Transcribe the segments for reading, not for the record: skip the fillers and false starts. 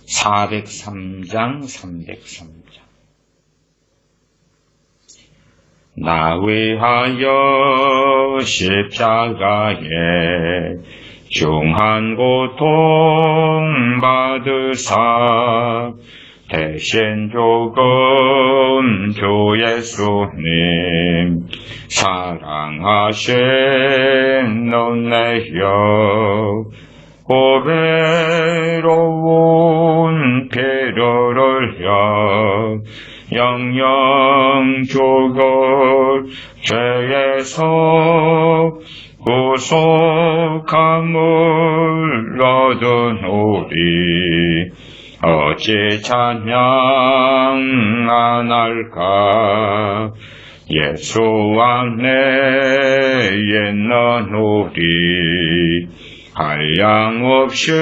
403장 303장. 나 위하여 십자가에 중한 고통 받으사 대신 조금 주 예수님 사랑하신 은혜여 고배로운 피를 흘려 영영 죽을 죄에서 구속함을 얻은 우리 어찌 찬양 안 할까. 예수 안에 있는 우리 한량없이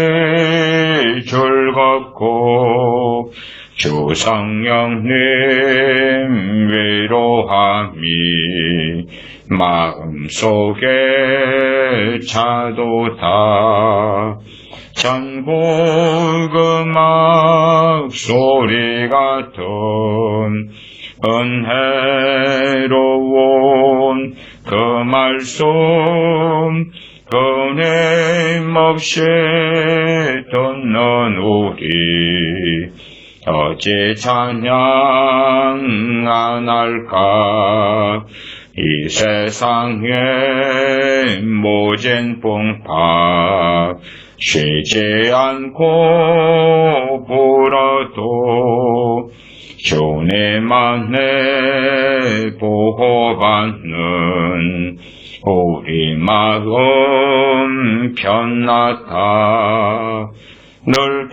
즐겁고 주 성령님 위로함이 마음속에 차도다. 전국 음악 소리 같은 은혜로운 그 말씀 끊임없이 듣는 우리 어찌 찬양 안 할까. 이 세상의 모진 풍파 쉬지 않고 불어도 주님 안에 보호받는 우리 마음 편하다. 늘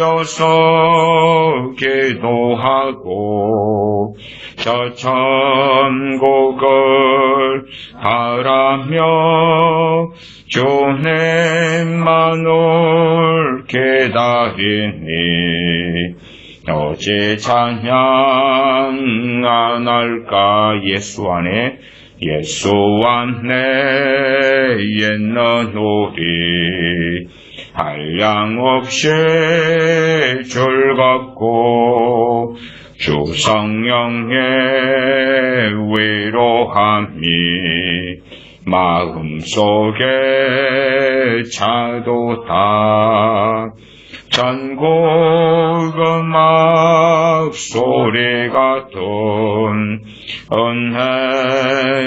깨어서 기도하고 저 천국을 바라며 주님만을 기다리니 어찌 찬양 안 할까. 예수 안에 있는 우리 한량없이 즐겁고 주 성령의 위로함이 마음속에 차도다. 전국 음악 소리 같은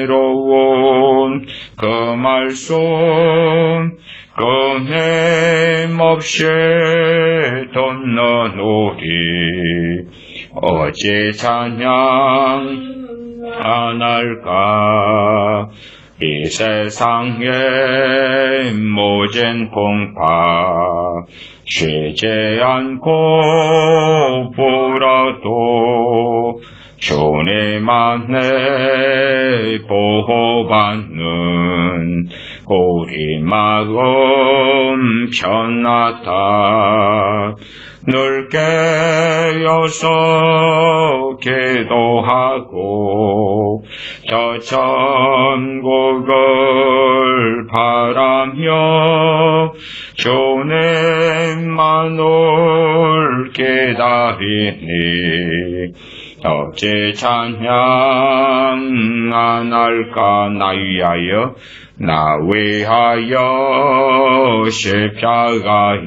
은혜로운 그 말씀 끊임없이 듣는 우리 어찌 찬양 안 할까. 이 세상의 모진 풍파 쉬지 않고 불어도 주님 안에 보호받는 우리 마음 편하다. 늘 깨어서 기도하고 저 천국을 바라며 주님만을 기다리니 어찌 찬양 안 할까. 나 위하여 십자가에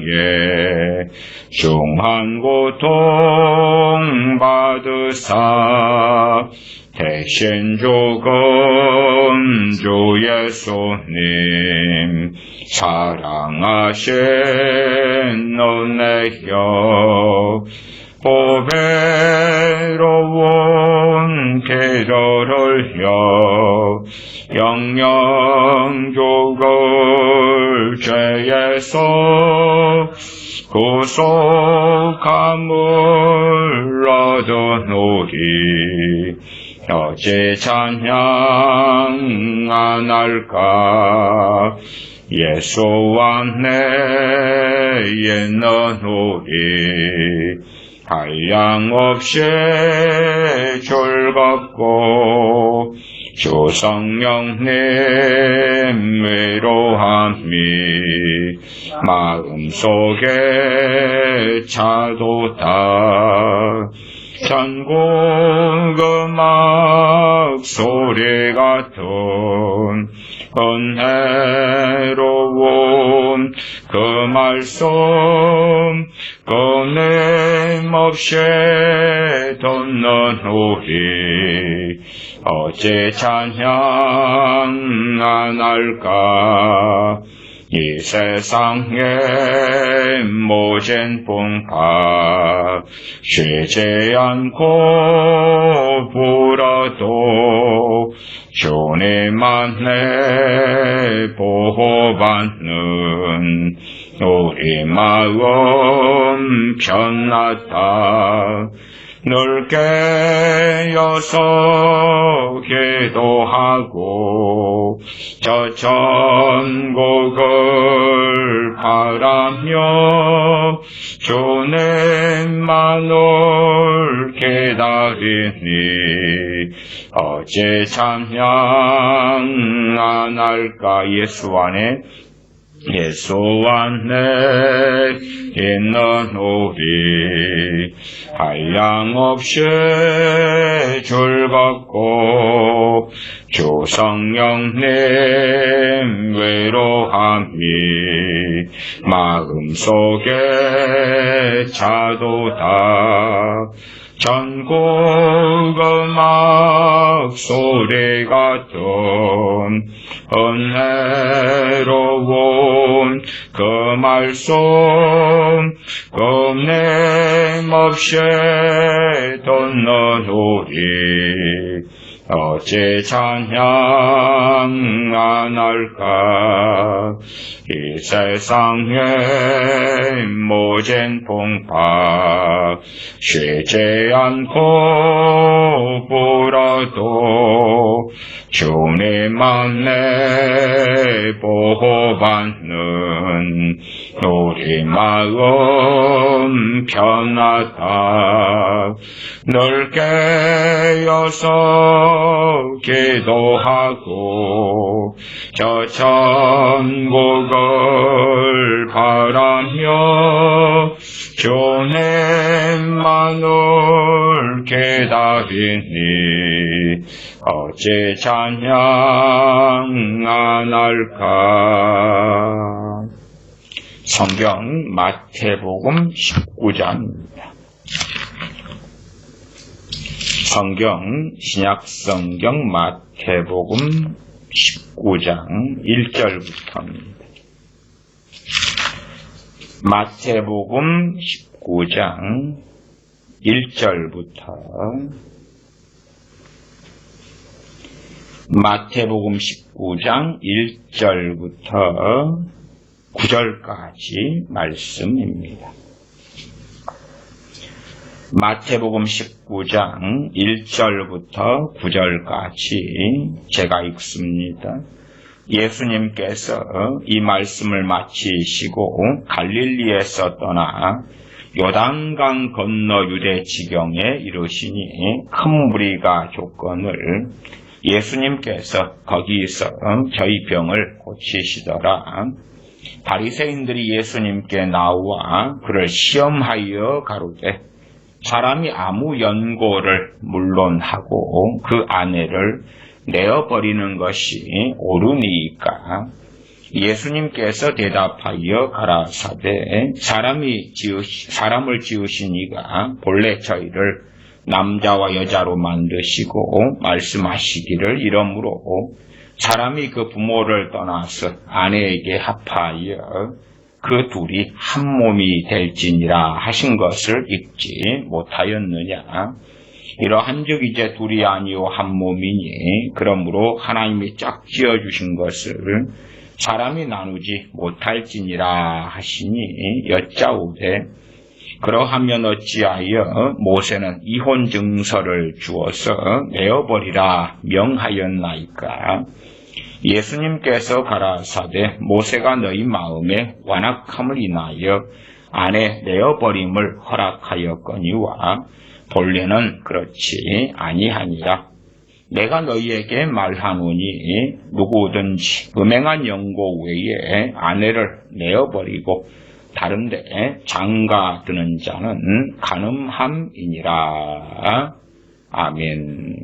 중한 고통 받으사 대신 죽은 주 예수님 사랑하신 은혜여 보배로운 피를 흘려 영영 죽을 죄에서 구속함을 얻은 우리 어찌 찬양 안 할까. 예수 안에 있는 우리 한량없이 즐겁고 주 성령님 위로함이 마음속에 차도다. 전곡음악 소리 같은 은혜로운 그 말씀 끊임없이 듣는 우리 어찌 찬양 안 할까. 이 세상의 모진 풍파 쉬지 않고 불어도 주님만의 보호받는 우리 마음 편하다. 늘 깨어서 기도하고 저 천국을 바라며 주님만을 기다리니 어찌 찬양 안 할까. 예수 안에 있는 우리 한량없이 즐겁고 주 성령님 외로함이 마음속에 차도다. 전곡음악 소리 같은 은혜로운 그 말씀 끊임없이 듣는 우리 어찌 찬양 안 할까. 이 세상의 모진 풍파 쉬지 않고 불어도 주님만의 보호받는 우리 마음 편하다. 늘 깨어서 기도하고 저 천국을 바라며 주님만을 기다리니 어찌 찬양 안 할까. 성경 마태복음 19장입니다. 성경 신약성경 마태복음 19장 1절부터입니다. 마태복음 19장 1절부터 마태복음 19장 1절부터 9절까지 말씀입니다. 마태복음 19장 1절부터 9절까지 제가 읽습니다. 예수님께서 이 말씀을 마치시고 갈릴리에서 떠나 요단강 건너 유대 지경에 이르시니 큰 무리가 족건을 예수님께서 거기서 저희 병을 고치시더라. 바리새인들이 예수님께 나와 그를 시험하여 가로되 사람이 아무 연고를 물론 하고 그 아내를 내어버리는 것이 옳으니까. 예수님께서 대답하여 가라사대 사람을 지으신 이가 본래 저희를 남자와 여자로 만드시고 말씀하시기를 이러므로 사람이 그 부모를 떠나서 아내에게 합하여 그 둘이 한 몸이 될지니라 하신 것을 읽지 못하였느냐. 이러한즉 이제 둘이 아니요 한 몸이니 그러므로 하나님이 짝 지어주신 것을 사람이 나누지 못할지니라 하시니 여짜오되 그러하면 어찌하여 모세는 이혼 증서를 주어서 내어버리라 명하였나이까. 예수님께서 가라사대 모세가 너희 마음에 완악함을 인하여 아내 내어버림을 허락하였거니와 본래는 그렇지 아니하니라. 내가 너희에게 말하노니 누구든지 음행한 연고 외에 아내를 내어버리고 다른데 장가 드는 자는 간음함이니라. 아멘.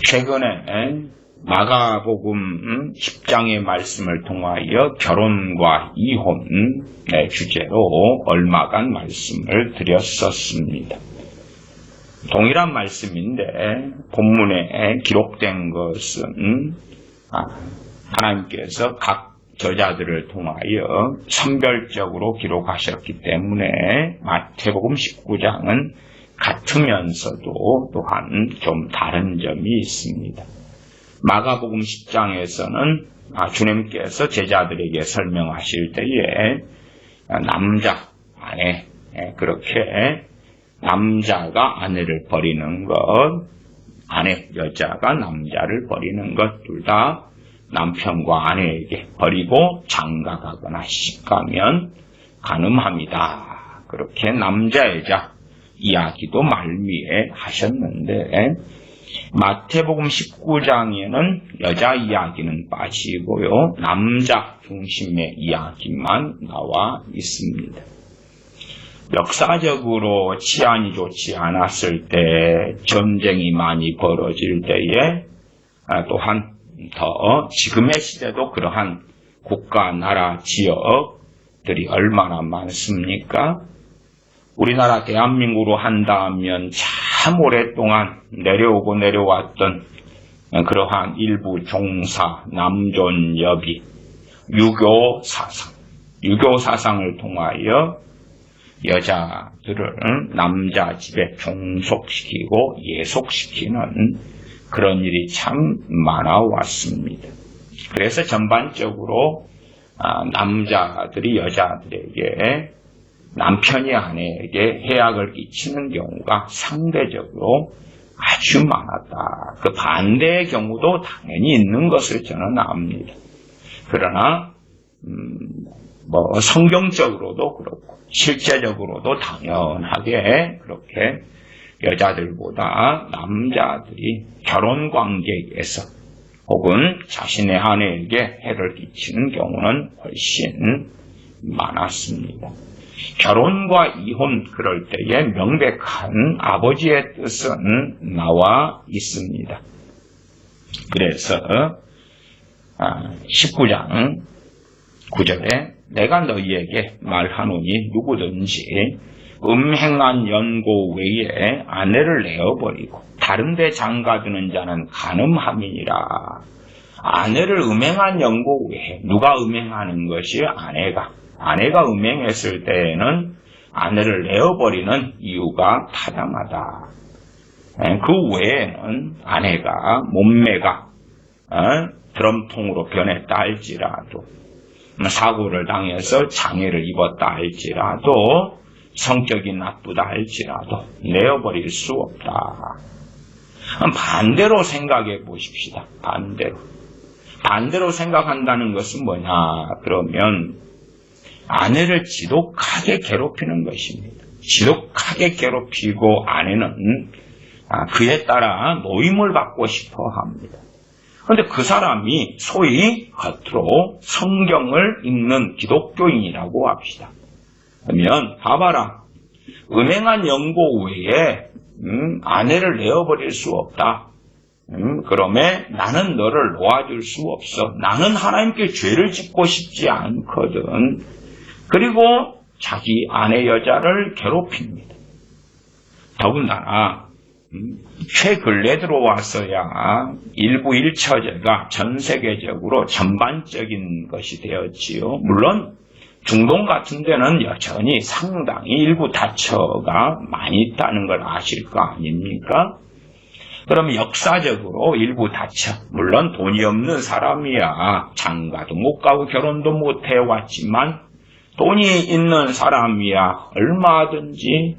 최근에 마가복음 10장의 말씀을 통하여 결혼과 이혼의 주제로 얼마간 말씀을 드렸었습니다. 동일한 말씀인데 본문에 기록된 것은 하나님께서 각 저자들을 통하여 선별적으로 기록하셨기 때문에 마태복음 19장은 같으면서도 또한 좀 다른 점이 있습니다. 마가복음 10장에서는 주님께서 제자들에게 설명하실 때에 남자, 아내, 그렇게 남자가 아내를 버리는 것, 여자가 남자를 버리는 것 둘 다 남편과 아내에게 버리고 장가가거나 시집가면 간음합니다. 그렇게 남자, 여자 이야기도 말미에 하셨는데 마태복음 19장에는 여자 이야기는 빠지고요. 남자 중심의 이야기만 나와 있습니다. 역사적으로 치안이 좋지 않았을 때, 전쟁이 많이 벌어질 때에 또한 더 지금의 시대도 그러한 국가, 나라, 지역들이 얼마나 많습니까? 우리나라 대한민국으로 한다면 참 오랫동안 내려오고 내려왔던 그러한 일부 종사, 남존 여비, 유교 사상을 통하여 여자들을 남자 집에 종속시키고 예속시키는 그런 일이 참 많아왔습니다. 그래서 전반적으로 남자들이 여자들에게, 남편이 아내에게 해악을 끼치는 경우가 상대적으로 아주 많았다. 그 반대의 경우도 당연히 있는 것을 저는 압니다. 그러나 성경적으로도 그렇고 실제적으로도 당연하게 그렇게 여자들보다 남자들이 결혼관계에서 혹은 자신의 아내에게 해를 끼치는 경우는 훨씬 많았습니다. 결혼과 이혼 그럴 때에 명백한 아버지의 뜻은 나와 있습니다. 그래서 19장 9절에 내가 너희에게 말하노니 누구든지 음행한 연고 외에 아내를 내어버리고 다른 데 장가드는 자는 간음함이니라. 아내를 음행한 연고 외에, 누가 음행하는 것이 아내가 음행했을 때에는 아내를 내어버리는 이유가 타당하다. 그 외에는 아내가 몸매가 드럼통으로 변했다 할지라도, 사고를 당해서 장애를 입었다 할지라도, 성격이 나쁘다 할지라도 내어버릴 수 없다. 반대로 생각해 보십시다. 반대로 생각한다는 것은 뭐냐? 그러면 아내를 지독하게 괴롭히는 것입니다. 지독하게 괴롭히고 아내는 그에 따라 노임을 받고 싶어 합니다. 그런데 그 사람이 소위 겉으로 성경을 읽는 기독교인이라고 합시다. 그러면 봐봐라. 음행한 연고 외에 아내를 내어버릴 수 없다. 그러면 나는 너를 놓아줄 수 없어. 나는 하나님께 죄를 짓고 싶지 않거든. 그리고 자기 아내 여자를 괴롭힙니다. 더군다나 최근래 들어와서야 일부 일처제가 전 세계적으로 전반적인 것이 되었지요. 물론 중동 같은 데는 여전히 상당히 일부 다처가 많이 있다는 걸 아실 거 아닙니까? 그러면 역사적으로 일부 다처, 물론 돈이 없는 사람이야 장가도 못 가고 결혼도 못 해왔지만 돈이 있는 사람이야 얼마든지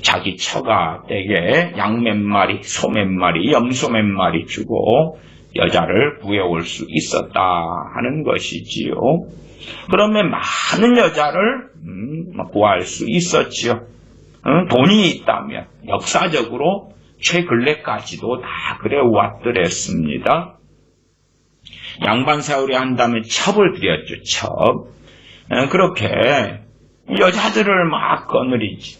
자기 처가 댁에 양 몇 마리, 소 몇 마리, 염소 몇 마리 주고 여자를 구해올 수 있었다 하는 것이지요. 그러면 많은 여자를 구할 수 있었지요. 돈이 있다면 역사적으로 최근래까지도 다 그래 왔더랬습니다. 양반 사유리 한다면 첩을 들였죠, 첩. 그렇게 여자들을 막 거느리지.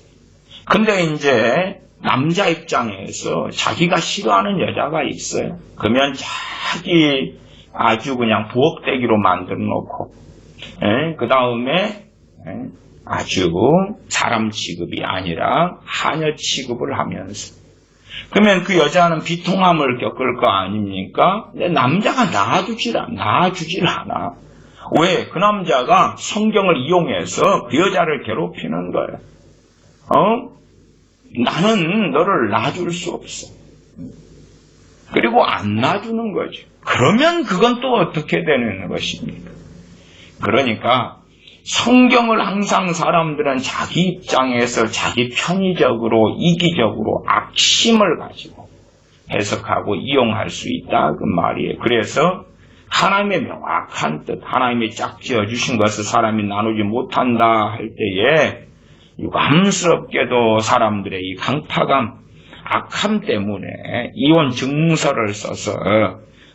근데 이제 남자 입장에서 자기가 싫어하는 여자가 있어요. 그러면 자기 아주 그냥 부엌대기로 만들어 놓고, 그 다음에 아주 사람 취급이 아니라 하녀 취급을 하면서, 그러면 그 여자는 비통함을 겪을 거 아닙니까? 근데 남자가 낳아주질 않아. 왜? 그 남자가 성경을 이용해서 그 여자를 괴롭히는 거예요. 나는 너를 놔줄 수 없어. 그리고 안 놔주는 거죠. 그러면 그건 또 어떻게 되는 것입니까? 그러니까 성경을 항상 사람들은 자기 입장에서 자기 편의적으로 이기적으로 악심을 가지고 해석하고 이용할 수 있다 그 말이에요. 그래서 하나님의 명확한 뜻, 하나님이 짝지어 주신 것을 사람이 나누지 못한다 할 때에 유감스럽게도 사람들의 이 강파감, 악함 때문에 이혼 증서를 써서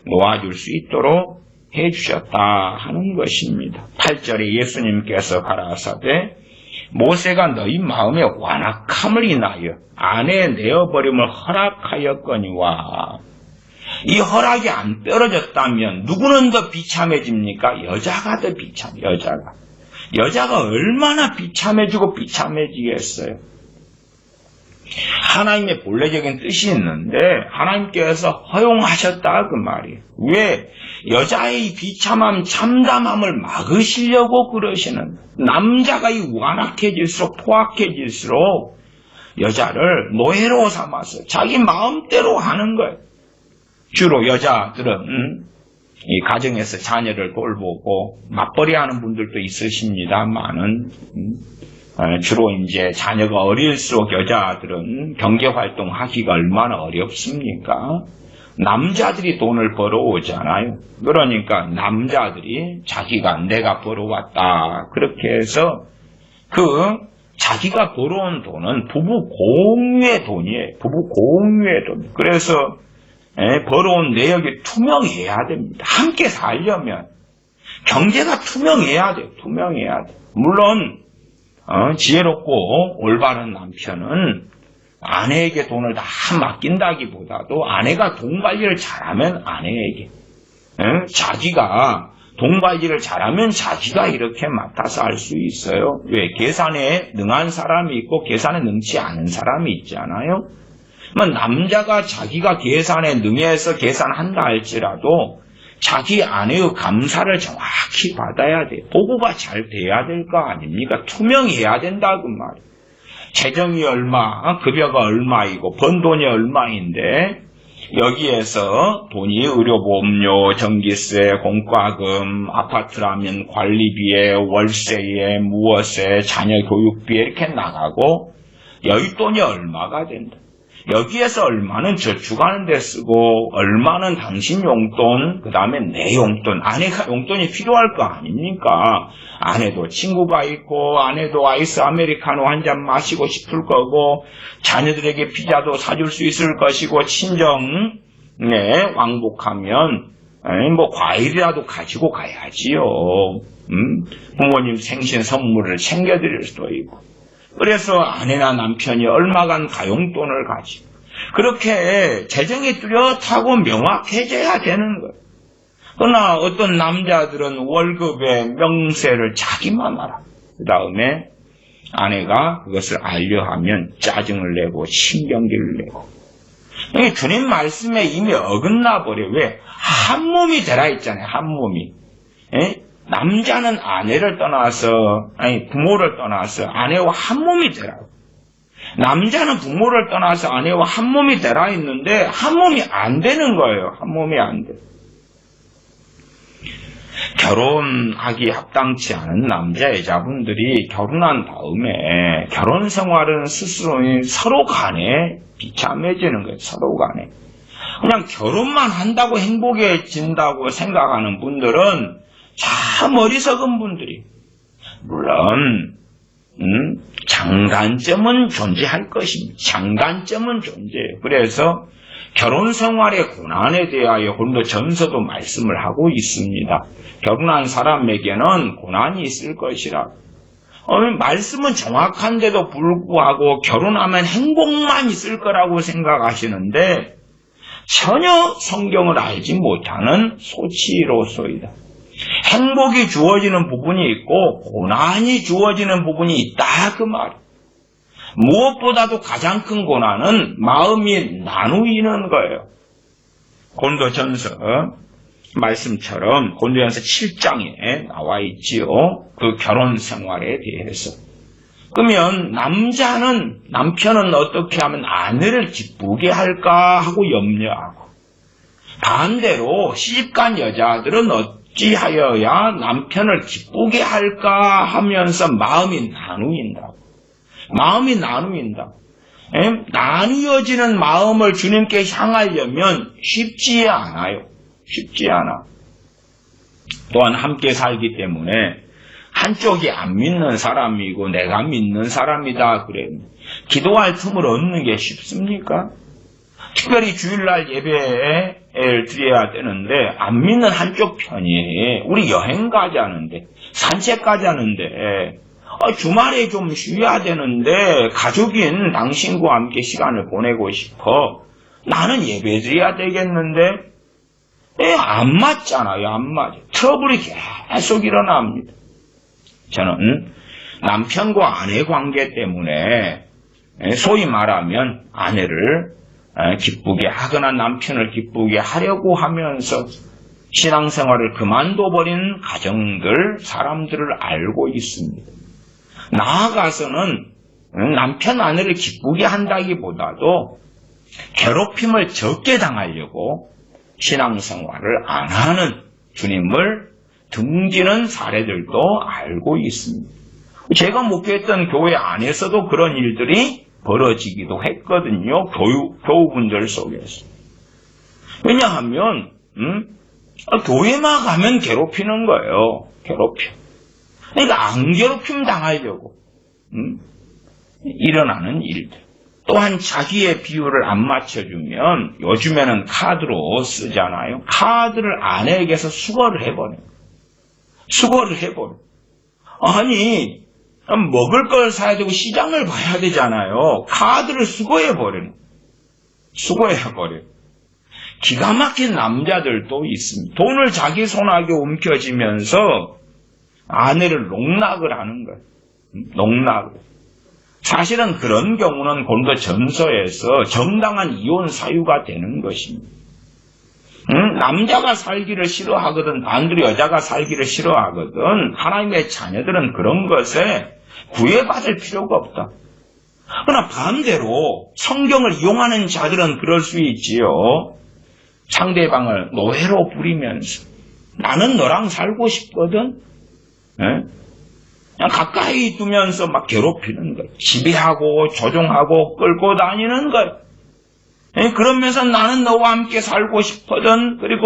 놓아줄 수 있도록 해주셨다 하는 것입니다. 8절에 예수님께서 가라사대 모세가 너희 마음의 완악함을 인하여 아내 내어버림을 허락하였거니와, 이 허락이 안 떨어졌다면 누구는 더 비참해집니까? 여자가 더 여자가 얼마나 비참해지고 비참해지겠어요. 하나님의 본래적인 뜻이 있는데 하나님께서 허용하셨다 그 말이에요. 왜? 여자의 비참함, 참담함을 막으시려고 그러시는, 남자가 이 완악해질수록 포악해질수록 여자를 노예로 삼아서 자기 마음대로 하는 거예요. 주로 여자들은 이 가정에서 자녀를 돌보고 맞벌이하는 분들도 있으십니다만은 주로 이제 자녀가 어릴수록 여자들은 경제활동 하기가 얼마나 어렵습니까? 남자들이 돈을 벌어오잖아요. 그러니까 남자들이 자기가 내가 벌어왔다 그렇게 해서 그 자기가 벌어온 돈은 부부 공유의 돈이에요. 부부 공유의 돈. 그래서 벌어온 내역이 투명해야 됩니다. 함께 살려면 경제가 투명해야 돼요. 물론 지혜롭고 올바른 남편은 아내에게 돈을 다 맡긴다기보다도 아내가 돈 관리를 잘하면 아내에게, 자기가 돈 관리를 잘하면 자기가 이렇게 맡아서 할 수 있어요. 왜? 계산에 능한 사람이 있고 계산에 능치 않은 사람이 있잖아요. 남자가 자기가 계산에 능해서 계산한다 할지라도 자기 아내의 감사를 정확히 받아야 돼요. 보고가 잘 돼야 될 거 아닙니까? 투명해야 된다 그 말이에요. 재정이 얼마, 급여가 얼마이고 번 돈이 얼마인데 여기에서 돈이 의료보험료, 전기세, 공과금, 아파트라면 관리비에, 월세에, 무엇에, 자녀 교육비에 이렇게 나가고 여기 돈이 얼마가 된다. 여기에서 얼마는 저축하는 데 쓰고 얼마는 당신 용돈, 그 다음에 내 용돈, 아내가 용돈이 필요할 거 아닙니까? 아내도 친구가 있고 아내도 아이스 아메리카노 한 잔 마시고 싶을 거고 자녀들에게 피자도 사줄 수 있을 것이고 친정 왕복하면 과일이라도 가지고 가야지요. 부모님 생신 선물을 챙겨드릴 수도 있고. 그래서 아내나 남편이 얼마간 가용돈을 가지고 그렇게 재정이 뚜렷하고 명확해져야 되는 거예요. 그러나 어떤 남자들은 월급의 명세를 자기만 알아. 그 다음에 아내가 그것을 알려하면 짜증을 내고 신경질을 내고. 이게 주님 말씀에 이미 어긋나 버려요. 왜? 한 몸이 되라 했잖아요. 한 몸이. 남자는 아내를 떠나서, 부모를 떠나서 아내와 한 몸이 되라고. 남자는 부모를 떠나서 아내와 한 몸이 되라 했는데, 한 몸이 안 되는 거예요. 한 몸이 안 돼. 결혼하기 합당치 않은 남자, 여자분들이 결혼한 다음에 결혼 생활은 스스로 서로 간에 비참해지는 거예요. 서로 간에. 그냥 결혼만 한다고 행복해진다고 생각하는 분들은 참 어리석은 분들이. 물론 장단점은 존재할 것입니다. 장단점은 존재해요. 그래서 결혼 생활의 고난에 대하여 고린도전서도 말씀을 하고 있습니다. 결혼한 사람에게는 고난이 있을 것이라. 말씀은 정확한데도 불구하고 결혼하면 행복만 있을 거라고 생각하시는데 전혀 성경을 알지 못하는 소치로소이다. 행복이 주어지는 부분이 있고 고난이 주어지는 부분이 있다 그 말. 무엇보다도 가장 큰 고난은 마음이 나누이는 거예요. 고린도전서 말씀처럼 고린도전서 7장에 나와 있지요. 그 결혼 생활에 대해서. 그러면 남편은 어떻게 하면 아내를 기쁘게 할까 하고 염려하고, 반대로 시집간 여자들은 어찌하여야 남편을 기쁘게 할까 하면서 마음이 나누인다. 나누어지는 마음을 주님께 향하려면 쉽지 않아. 또한 함께 살기 때문에 한쪽이 안 믿는 사람이고 내가 믿는 사람이다 그래. 기도할 틈을 얻는 게 쉽습니까? 특별히 주일날 예배를 드려야 되는데 안 믿는 한쪽 편이 우리 여행 가자는데 산책 가자는데 주말에 좀 쉬어야 되는데 가족인 당신과 함께 시간을 보내고 싶어. 나는 예배 드려야 되겠는데 안 맞잖아요. 안 맞아. 트러블이 계속 일어납니다. 저는 남편과 아내 관계 때문에 소위 말하면 아내를 기쁘게 하거나 남편을 기쁘게 하려고 하면서 신앙생활을 그만둬버린 가정들, 사람들을 알고 있습니다. 나아가서는 남편, 아내를 기쁘게 한다기보다도 괴롭힘을 적게 당하려고 신앙생활을 안 하는 주님을 등지는 사례들도 알고 있습니다. 제가 목회했던 교회 안에서도 그런 일들이 벌어지기도 했거든요. 교우분들 속에서. 왜냐하면 교회만 가면 괴롭히는 거예요. 괴롭혀. 그러니까 안 괴롭힘 당하려고 일어나는 일들. 또한 자기의 비율을 안 맞춰주면 요즘에는 카드로 쓰잖아요. 카드를 아내에게서 수거를 해버려요. 아니 먹을 걸 사야 되고 시장을 봐야 되잖아요. 카드를 수거해버려요. 기가 막힌 남자들도 있습니다. 돈을 자기 손아귀에 움켜쥐면서 아내를 농락을 하는 거예요. 사실은 그런 경우는 고린도전서에서 정당한 이혼 사유가 되는 것입니다. 남자가 살기를 싫어하거든 반대로 여자가 살기를 싫어하거든 하나님의 자녀들은 그런 것에 구애받을 필요가 없다. 그러나 반대로 성경을 이용하는 자들은 그럴 수 있지요. 상대방을 노예로 부리면서 나는 너랑 살고 싶거든. 그냥 가까이 두면서 막 괴롭히는 거예요. 지배하고 조종하고 끌고 다니는 거예요. 그러면서 나는 너와 함께 살고 싶거든. 그리고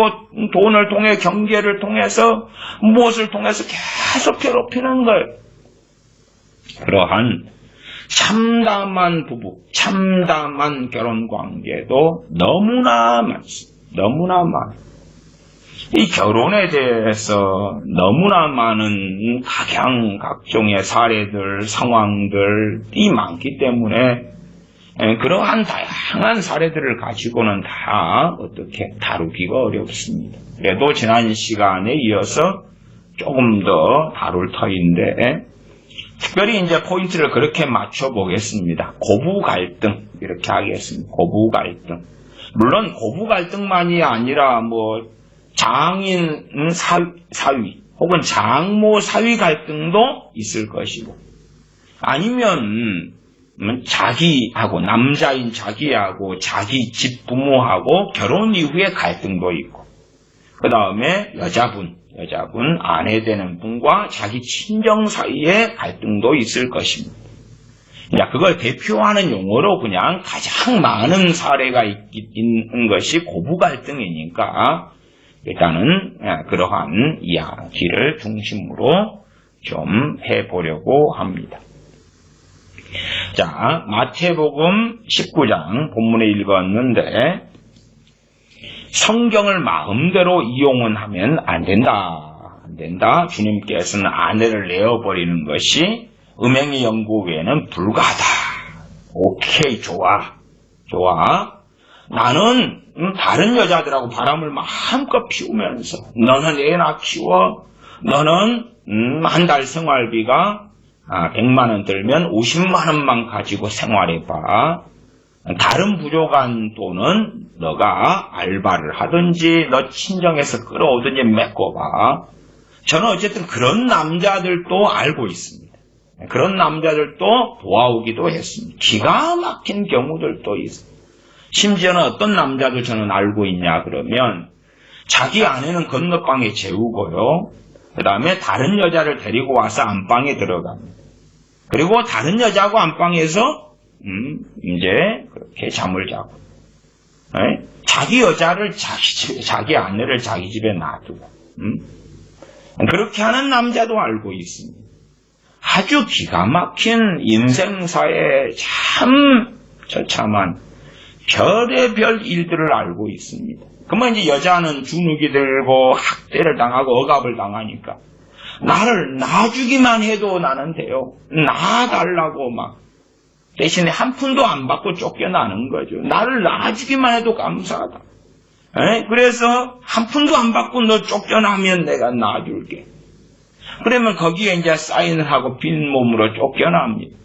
돈을 통해 경계를 통해서 무엇을 통해서 계속 괴롭히는 거예요. 그러한 참담한 부부, 참담한 결혼관계도 너무나 많습니다. 너무나 많아요. 이 결혼에 대해서 너무나 많은 각종의 사례들, 상황들이 많기 때문에 그러한 다양한 사례들을 가지고는 다 어떻게 다루기가 어렵습니다. 그래도 지난 시간에 이어서 조금 더 다룰 터인데 특별히 이제 포인트를 그렇게 맞춰보겠습니다. 고부 갈등 이렇게 하겠습니다. 고부 갈등. 물론 고부 갈등만이 아니라 장인 사위 혹은 장모 사위 갈등도 있을 것이고 아니면 자기하고 남자인 자기하고 자기 집 부모하고 결혼 이후에 갈등도 있고 그 다음에 여자분 아내 되는 분과 자기 친정 사이에 갈등도 있을 것입니다. 그걸 대표하는 용어로 그냥 가장 많은 사례가 있는 것이 고부 갈등이니까 일단은 그러한 이야기를 중심으로 좀 해보려고 합니다. 자, 마태복음 19장 본문에 읽었는데 성경을 마음대로 이용은 하면 안 된다. 안 된다. 주님께서는 아내를 내어버리는 것이 음행의 연구 외에는 불가하다. 오케이, 좋아. 나는 다른 여자들하고 바람을 마음껏 피우면서 너는 애 낳아 키워. 너는 한 달 생활비가 100만 원 들면 50만 원만 가지고 생활해봐. 다른 부족한 돈은 너가 알바를 하든지 너 친정에서 끌어오든지 메꿔봐. 저는 어쨌든 그런 남자들도 알고 있습니다. 그런 남자들도 도와오기도 했습니다. 기가 막힌 경우들도 있습니다. 심지어는 어떤 남자도 저는 알고 있냐 그러면 자기 아내는 건너방에 재우고요. 그 다음에 다른 여자를 데리고 와서 안방에 들어갑니다. 그리고 다른 여자하고 안방에서 이제 그렇게 잠을 자고 자기 여자를 자기 아내를 자기 집에 놔두고 그렇게 하는 남자도 알고 있습니다. 아주 기가 막힌 인생사에 참 처참한 별의별 일들을 알고 있습니다. 그러면 이제 여자는 주눅이 들고 학대를 당하고 억압을 당하니까 나를 놔주기만 해도 나는 돼요. 놔달라고 막 대신에 한 푼도 안 받고 쫓겨나는 거죠. 나를 놔주기만 해도 감사하다. 그래서 한 푼도 안 받고 너 쫓겨나면 내가 놔줄게. 그러면 거기에 이제 사인을 하고 빈 몸으로 쫓겨납니다.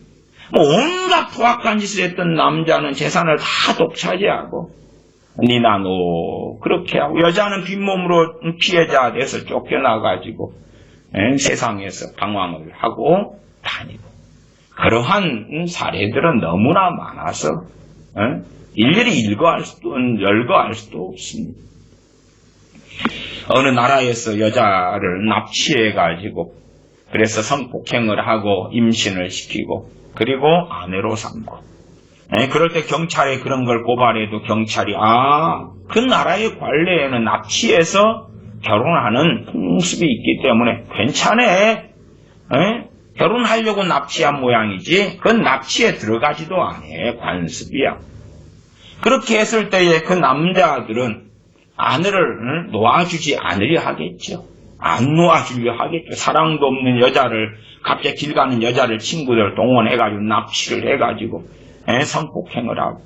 온갖 포악한 짓을 했던 남자는 재산을 다 독차지하고 니나 너 그렇게 하고 여자는 빈몸으로 피해자 돼서 쫓겨나가지고 세상에서 방황을 하고 다니고 그러한 사례들은 너무나 많아서 일일이 열거할 수도 없습니다. 어느 나라에서 여자를 납치해가지고 그래서 성폭행을 하고 임신을 시키고 그리고 아내로 삼고 그럴 때 경찰에 그런 걸 고발해도 경찰이 그 나라의 관례에는 납치해서 결혼하는 풍습이 있기 때문에 괜찮아. 결혼하려고 납치한 모양이지 그건 납치에 들어가지도 않아. 관습이야. 그렇게 했을 때에 그 남자들은 아내를 놓아주지 않으려 하겠죠. 안 놓아주려 하겠죠. 사랑도 없는 여자를 갑자기 길 가는 여자를 친구들 동원해가지고 납치를 해가지고 성폭행을 하고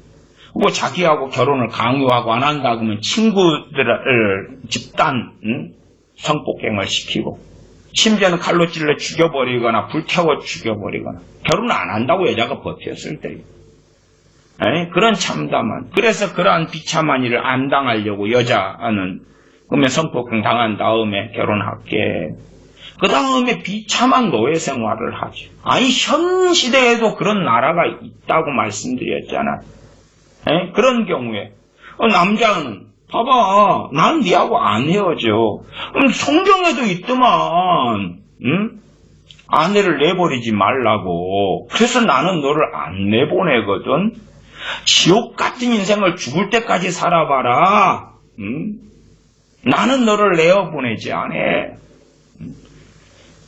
뭐 자기하고 결혼을 강요하고 안 한다 그러면 친구들을 집단 성폭행을 시키고 심지어는 칼로 찔러 죽여버리거나 불태워 죽여버리거나 결혼 안 한다고 여자가 버텼을 때 그런 참담한 그래서 그러한 비참한 일을 안 당하려고 여자는 그러면 성폭행 당한 다음에 결혼할게. 그 다음에 비참한 노예 생활을 하죠. 아니 현 시대에도 그런 나라가 있다고 말씀드렸잖아. 그런 경우에 남자는 봐봐 난 니하고 안 헤어져. 그럼 성경에도 있더만 아내를 내버리지 말라고. 그래서 나는 너를 안 내보내거든. 지옥 같은 인생을 죽을 때까지 살아봐라. 나는 너를 내어보내지 않아.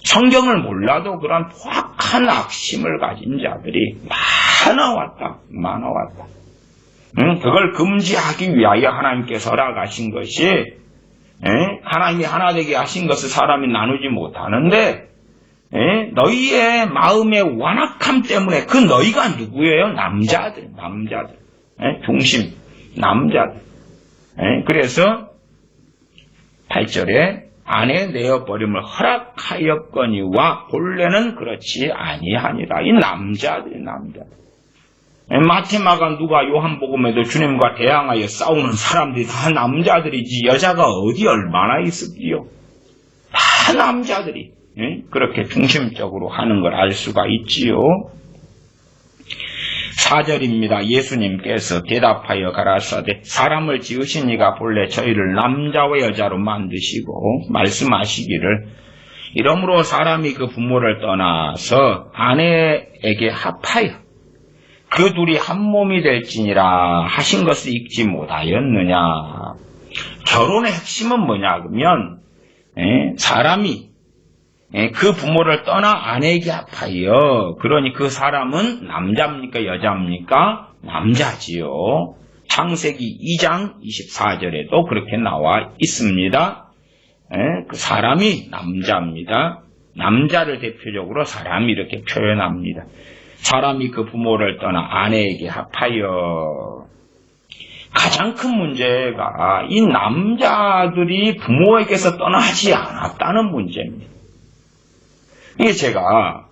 성경을 몰라도 그런 포악한 악심을 가진 자들이 많아왔다. 그걸 금지하기 위하여 하나님께서 허락하신 것이 하나님이 하나 되게 하신 것을 사람이 나누지 못하는데 너희의 마음의 완악함 때문에 그 너희가 누구예요? 남자들 중심 남자들. 그래서 8절에 아내 내어버림을 허락하였거니와 본래는 그렇지 아니하니라. 이 남자들. 마테마가 누가 요한복음에도 주님과 대항하여 싸우는 사람들이 다 남자들이지 여자가 어디 얼마나 있을지요. 다 남자들이 그렇게 중심적으로 하는 걸 알 수가 있지요. 4절입니다. 예수님께서 대답하여 가라사대 사람을 지으신 이가 본래 저희를 남자와 여자로 만드시고 말씀하시기를 이러므로 사람이 그 부모를 떠나서 아내에게 합하여 그 둘이 한 몸이 될지니라 하신 것을 읽지 못하였느냐. 결혼의 핵심은 뭐냐 그러면 사람이 그 부모를 떠나 아내에게 합하여. 그러니 그 사람은 남자입니까 여자입니까? 남자지요. 창세기 2장 24절에도 그렇게 나와 있습니다. 그 사람이 남자입니다. 남자를 대표적으로 사람이 이렇게 표현합니다. 사람이 그 부모를 떠나 아내에게 합하여. 가장 큰 문제가 이 남자들이 부모에게서 떠나지 않았다는 문제입니다. 이게 제가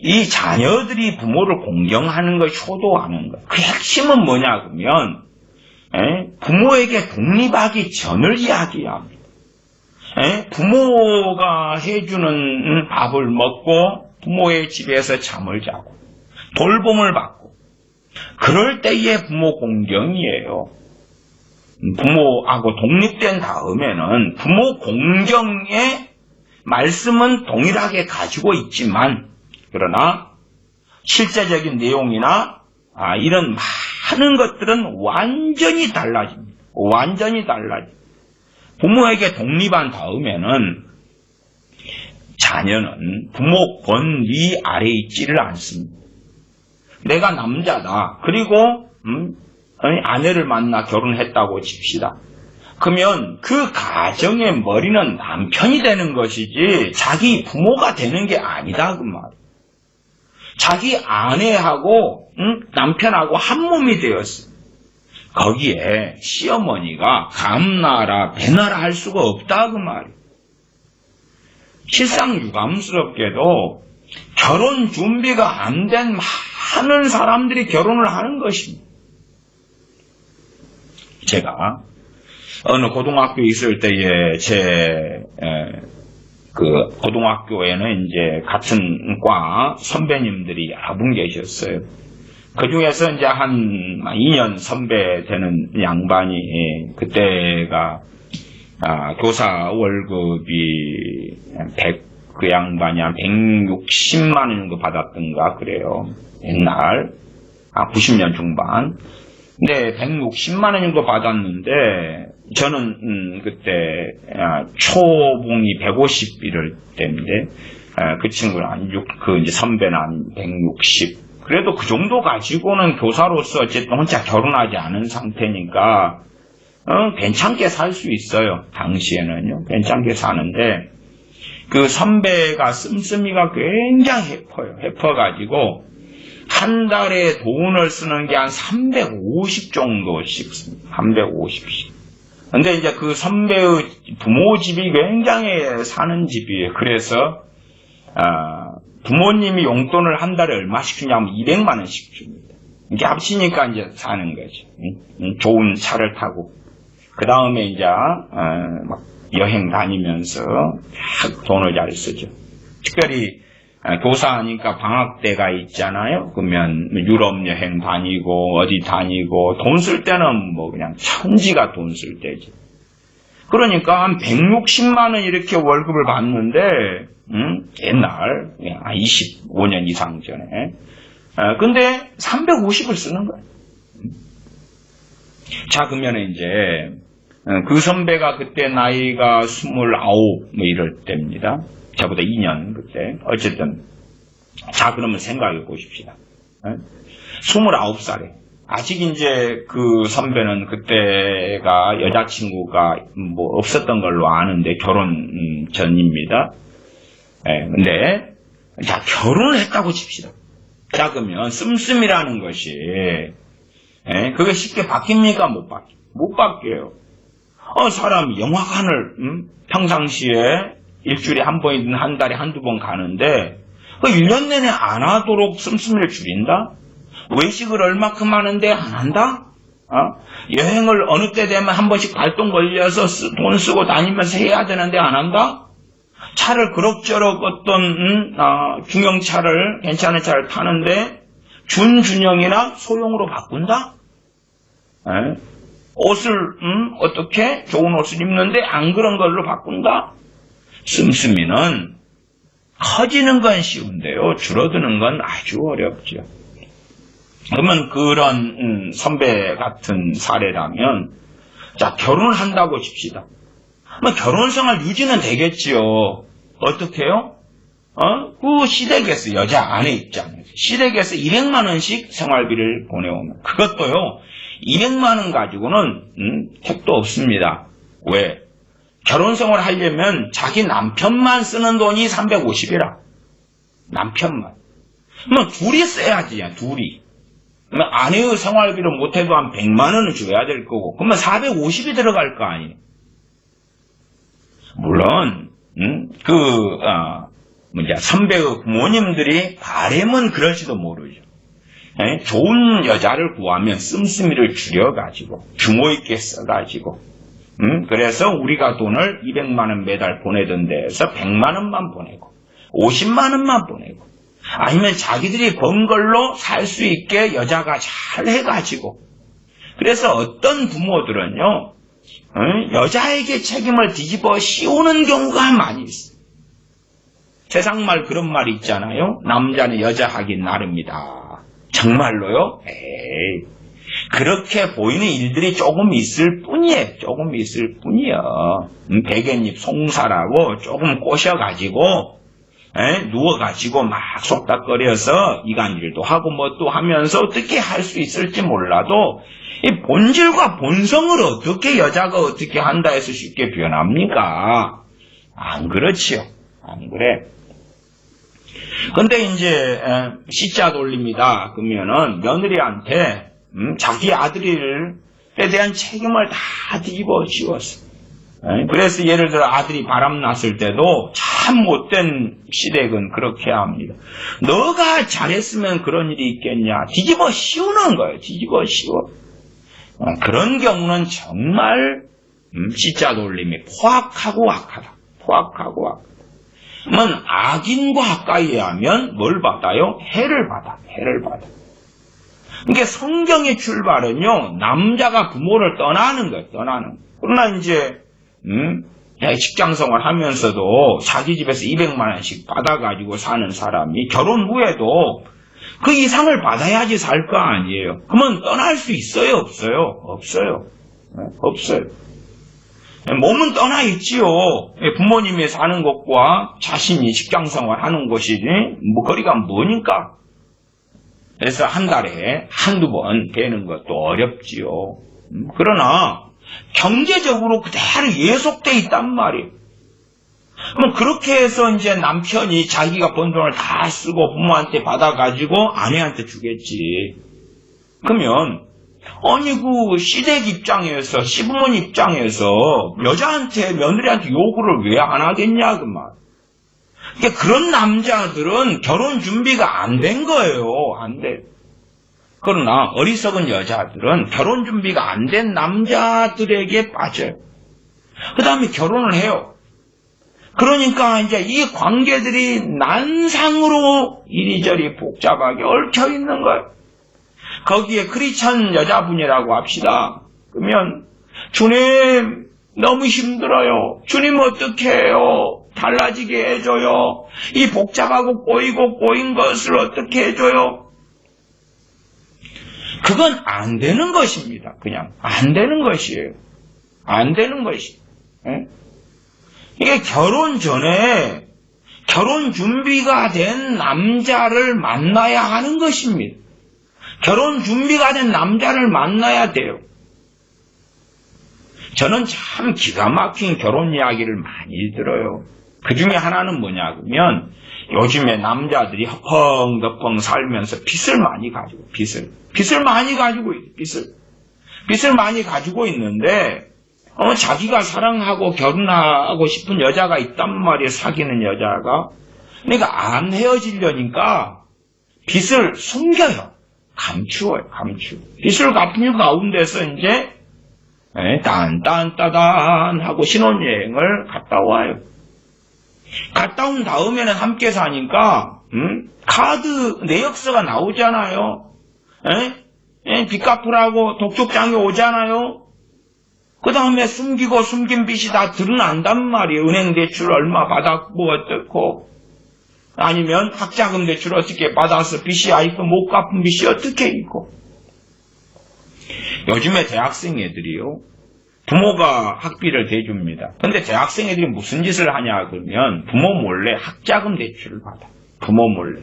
이 자녀들이 부모를 공경하는 것, 효도하는 것, 그 핵심은 뭐냐 그러면 부모에게 독립하기 전을 이야기합니다. 부모가 해주는 밥을 먹고 부모의 집에서 잠을 자고 돌봄을 받고 그럴 때의 부모 공경이에요. 부모하고 독립된 다음에는 부모 공경의 말씀은 동일하게 가지고 있지만 그러나 실제적인 내용이나 이런 많은 것들은 완전히 달라집니다. 완전히 달라집니다. 부모에게 독립한 다음에는 자녀는 부모 권리 아래에 있지를 않습니다. 내가 남자다. 그리고 아내를 만나 결혼했다고 칩시다. 그러면 그 가정의 머리는 남편이 되는 것이지 자기 부모가 되는 게 아니다 그 말이에요. 자기 아내하고 남편하고 한 몸이 되었어요. 거기에 시어머니가 감나라 배나라 할 수가 없다 그 말이에요. 실상 유감스럽게도 결혼 준비가 안 된 많은 사람들이 결혼을 하는 것입니다. 제가 어느 고등학교에 있을 때에 그 고등학교에는 이제 같은 과 선배님들이 여러 분 계셨어요. 그 중에서 이제 한 2년 선배 되는 양반이 그때가 교사 월급이 그 양반이 한 160만 원 정도 받았던가 그래요. 옛날 90년 중반. 근데 160만 원 정도 받았는데 저는 그때 초봉이 150 이럴 때인데 그 친구는 이제 선배는 한 160. 그래도 그 정도 가지고는 교사로서 어쨌든 혼자 결혼하지 않은 상태니까 괜찮게 살 수 있어요. 당시에는요. 괜찮게 사는데 그 선배가 씀씀이가 굉장히 해퍼가지고 한 달에 돈을 쓰는 게 한 350 정도씩 씁니다. 350씩. 근데 이제 그 선배의 부모 집이 굉장히 사는 집이에요. 그래서 부모님이 용돈을 한 달에 얼마씩 주냐면 200만 원씩 줍니다. 이렇게 합치니까 이제 사는 거죠. 좋은 차를 타고. 그 다음에 이제 막 여행 다니면서 돈을 잘 쓰죠. 특별히 교사하니까 방학 때가 있잖아요. 그러면 유럽 여행 다니고 어디 다니고 돈 쓸 때는 뭐 그냥 천지가 돈 쓸 때지. 그러니까 한 160만 원 이렇게 월급을 받는데 옛날 25년 이상 전에 근데 350을 쓰는 거예요. 자 그러면 이제 그 선배가 그때 나이가 29 뭐 이럴 때입니다. 저보다 2년 그때. 어쨌든 자 그러면 생각해 보십시다. 29살에 아직 이제 그 선배는 그때가 여자친구가 뭐 없었던 걸로 아는데 결혼 전입니다. 근데 자 결혼을 했다고 칩시다. 자 그러면 씀씀이라는 것이 그게 쉽게 바뀝니까? 못 바뀌어요. 사람이 영화관을 평상시에 일주일에 한 번이든 한 달에 한두 번 가는데 1년 내내 안 하도록 씀씀이를 줄인다? 외식을 얼마큼 하는데 안 한다? 여행을 어느 때 되면 한 번씩 발동 걸려서 돈 쓰고 다니면서 해야 되는데 안 한다? 차를 그럭저럭 어떤 중형차를 괜찮은 차를 타는데 준중형이나 소형으로 바꾼다? 옷을 어떻게 좋은 옷을 입는데 안 그런 걸로 바꾼다? 씀씀이는 커지는 건 쉬운데요. 줄어드는 건 아주 어렵죠. 그러면 그런 선배 같은 사례라면 자 결혼을 한다고 칩시다. 결혼생활 유지는 되겠지요. 어떻게 해요? 그 시댁에서 여자 아내 입장에서 시댁에서 200만 원씩 생활비를 보내오면 그것도요 200만 원 가지고는 택도 없습니다. 왜? 결혼생활 하려면 자기 남편만 쓰는 돈이 350이라. 남편만. 그러면 둘이 써야지, 둘이. 그러면 아내의 생활비를 못해도 한 100만 원을 줘야 될 거고, 그러면 450이 들어갈 거 아니에요. 물론, 선배의 부모님들이 바람은 그럴지도 모르죠. 좋은 여자를 구하면 씀씀이를 줄여가지고, 규모 있게 써가지고, 그래서 우리가 돈을 200만 원 매달 보내던 데에서 100만 원만 보내고, 50만 원만 보내고, 아니면 자기들이 번 걸로 살 수 있게 여자가 잘 해가지고, 그래서 어떤 부모들은요, 여자에게 책임을 뒤집어 씌우는 경우가 많이 있어요. 세상말 그런 말이 있잖아요. 남자는 여자 하긴 나름이다. 정말로요? 에이, 그렇게 보이는 일들이 조금 있을 뿐이에요. 조금 있을 뿐이요. 백엔잎 송사라고 조금 꼬셔가지고 누워가지고 막 속닥거려서 이간질도 하고 뭐 또 하면서 어떻게 할 수 있을지 몰라도 이 본질과 본성을 어떻게 여자가 어떻게 한다 해서 쉽게 변합니까? 안 그렇지요. 안 그래. 근데 이제 시자 돌립니다. 그러면은 며느리한테 자기 아들에 대한 책임을 다 뒤집어 씌웠어. 그래서 예를 들어 아들이 바람났을 때도 참 못된 시댁은 그렇게 합니다. 너가 잘했으면 그런 일이 있겠냐. 뒤집어 씌우는 거예요. 뒤집어 씌워. 그런 경우는 정말 시자 돌림이 포악하고 악하다. 포악하고 악하다. 그러면 악인과 가까이 하면 뭘 받아요? 해를 받아. 해를 받아. 이게 성경의 출발은요, 남자가 부모를 떠나는 거예요. 떠나는 거예요. 그러나 이제 직장생활 하면서도 자기 집에서 200만 원씩 받아가지고 사는 사람이 결혼 후에도 그 이상을 받아야지 살 거 아니에요. 그러면 떠날 수 있어요? 없어요? 없어요. 없어요. 몸은 떠나 있지요. 부모님이 사는 것과 자신이 직장생활 하는 것이 거리가 뭐니까. 그래서 한 달에 한두 번 뵈는 것도 어렵지요. 그러나 경제적으로 그대로 예속돼 있단 말이에요. 그럼 그렇게 해서 이제 남편이 자기가 번 돈을 다 쓰고 부모한테 받아가지고 아내한테 주겠지. 그러면 아니 그 시댁 입장에서 시부모님 입장에서 여자한테 며느리한테 요구를 왜 안 하겠냐 그 말. 그러니까 그런 남자들은 결혼 준비가 안 된 거예요. 안 돼. 그러나 어리석은 여자들은 결혼 준비가 안 된 남자들에게 빠져요. 그 다음에 결혼을 해요. 그러니까 이제 이 관계들이 난상으로 이리저리 복잡하게 얽혀 있는 거예요. 거기에 크리스찬 여자분이라고 합시다. 그러면 주님 너무 힘들어요. 주님 어떻게 해요? 달라지게 해줘요. 이 복잡하고 꼬인 것을 어떻게 해줘요? 그건 안 되는 것입니다. 그냥 안 되는 것이에요. 안 되는 것이. 이게 결혼 전에 결혼 준비가 된 남자를 만나야 하는 것입니다. 결혼 준비가 된 남자를 만나야 돼요. 저는 참 기가 막힌 결혼 이야기를 많이 들어요. 그 중에 하나는 뭐냐 그러면 요즘에 남자들이 허펑덕펑 살면서 빚을 많이 가지고 빚을 많이 가지고 있어요. 빚을 많이 가지고 있는데 자기가 사랑하고 결혼하고 싶은 여자가 있단 말이에요. 사귀는 여자가. 그러니까 안 헤어지려니까 빚을 숨겨요. 감추어요. 빚을 갚는 가운데서 이제 딴딴따단 하고 신혼여행을 갔다 와요. 갔다 온 다음에는 함께 사니까 카드 내역서가 나오잖아요. 빚 갚으라고 독촉장이 오잖아요. 그 다음에 숨기고 숨긴 빚이 다 드러난단 말이에요. 은행 대출 얼마 받았고 어떻고 아니면 학자금 대출 어떻게 받아서 빚이 아직도 못 갚은 빚이 어떻게 있고. 요즘에 대학생 애들이요. 부모가 학비를 대줍니다. 근데 대학생 애들이 무슨 짓을 하냐 그러면 부모 몰래 학자금 대출을 받아. 부모 몰래.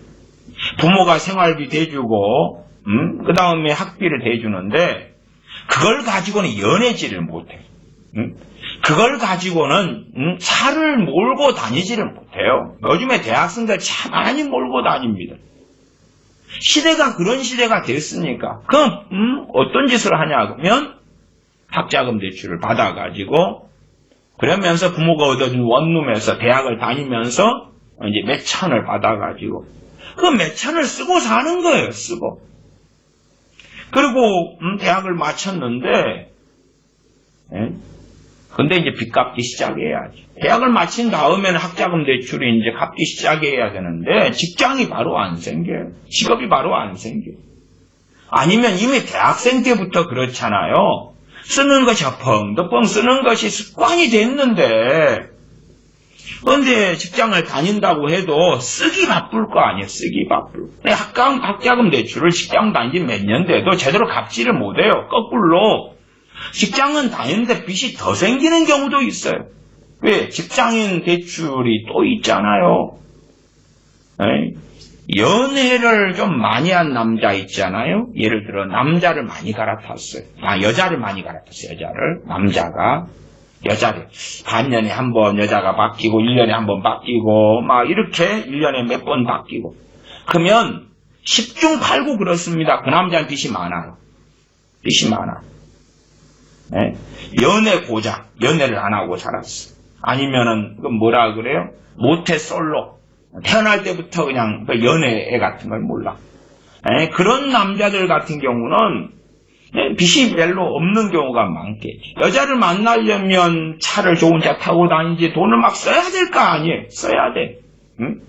부모가 생활비 대주고 그 다음에 학비를 대주는데 그걸 가지고는 연애지를 못해요. 그걸 가지고는 차를 몰고 다니지를 못해요. 요즘에 대학생들 차 많이 몰고 다닙니다. 시대가 그런 시대가 됐으니까 그럼 어떤 짓을 하냐 그러면 학자금 대출을 받아가지고 그러면서 부모가 얻어준 원룸에서 대학을 다니면서 이제 몇 천을 받아가지고 그 몇 천을 쓰고 사는 거예요. 쓰고 그리고 대학을 마쳤는데 근데 이제 빚 갚기 시작해야지. 대학을 마친 다음에는 학자금 대출이 이제 갚기 시작해야 되는데 직장이 바로 안 생겨요. 직업이 바로 안 생겨요. 아니면 이미 대학생 때부터 그렇잖아요. 쓰는 것이 펑덕펑 쓰는 것이 습관이 됐는데 그런데 직장을 다닌다고 해도 쓰기 바쁠 거 아니에요. 쓰기 바쁠. 학자금 대출을 직장 다닌 지 몇 년 돼도 제대로 갚지를 못해요. 거꾸로 직장은 다니는데 빚이 더 생기는 경우도 있어요. 왜? 직장인 대출이 또 있잖아요. 연애를 좀 많이 한 남자 있잖아요. 예를 들어 남자를 많이 갈아탔어요. 여자를 많이 갈아탔어요. 남자가 여자를 반년에 한 번 여자가 바뀌고 1년에 한 번 바뀌고 막 이렇게 1년에 몇 번 바뀌고 그러면 10중 8구 그렇습니다. 그 남자는 빚이 많아요. 빚이 많아. 연애 고작 연애를 안 하고 살았어. 아니면은 그 뭐라 그래요? 모태솔로 태어날 때부터 그냥 그 연애 같은 걸 몰라. 그런 남자들 같은 경우는 빚이 별로 없는 경우가 많겠지. 여자를 만나려면 차를 좋은 차 타고 다니지 돈을 막 써야 될 거 아니에요. 써야 돼. 응?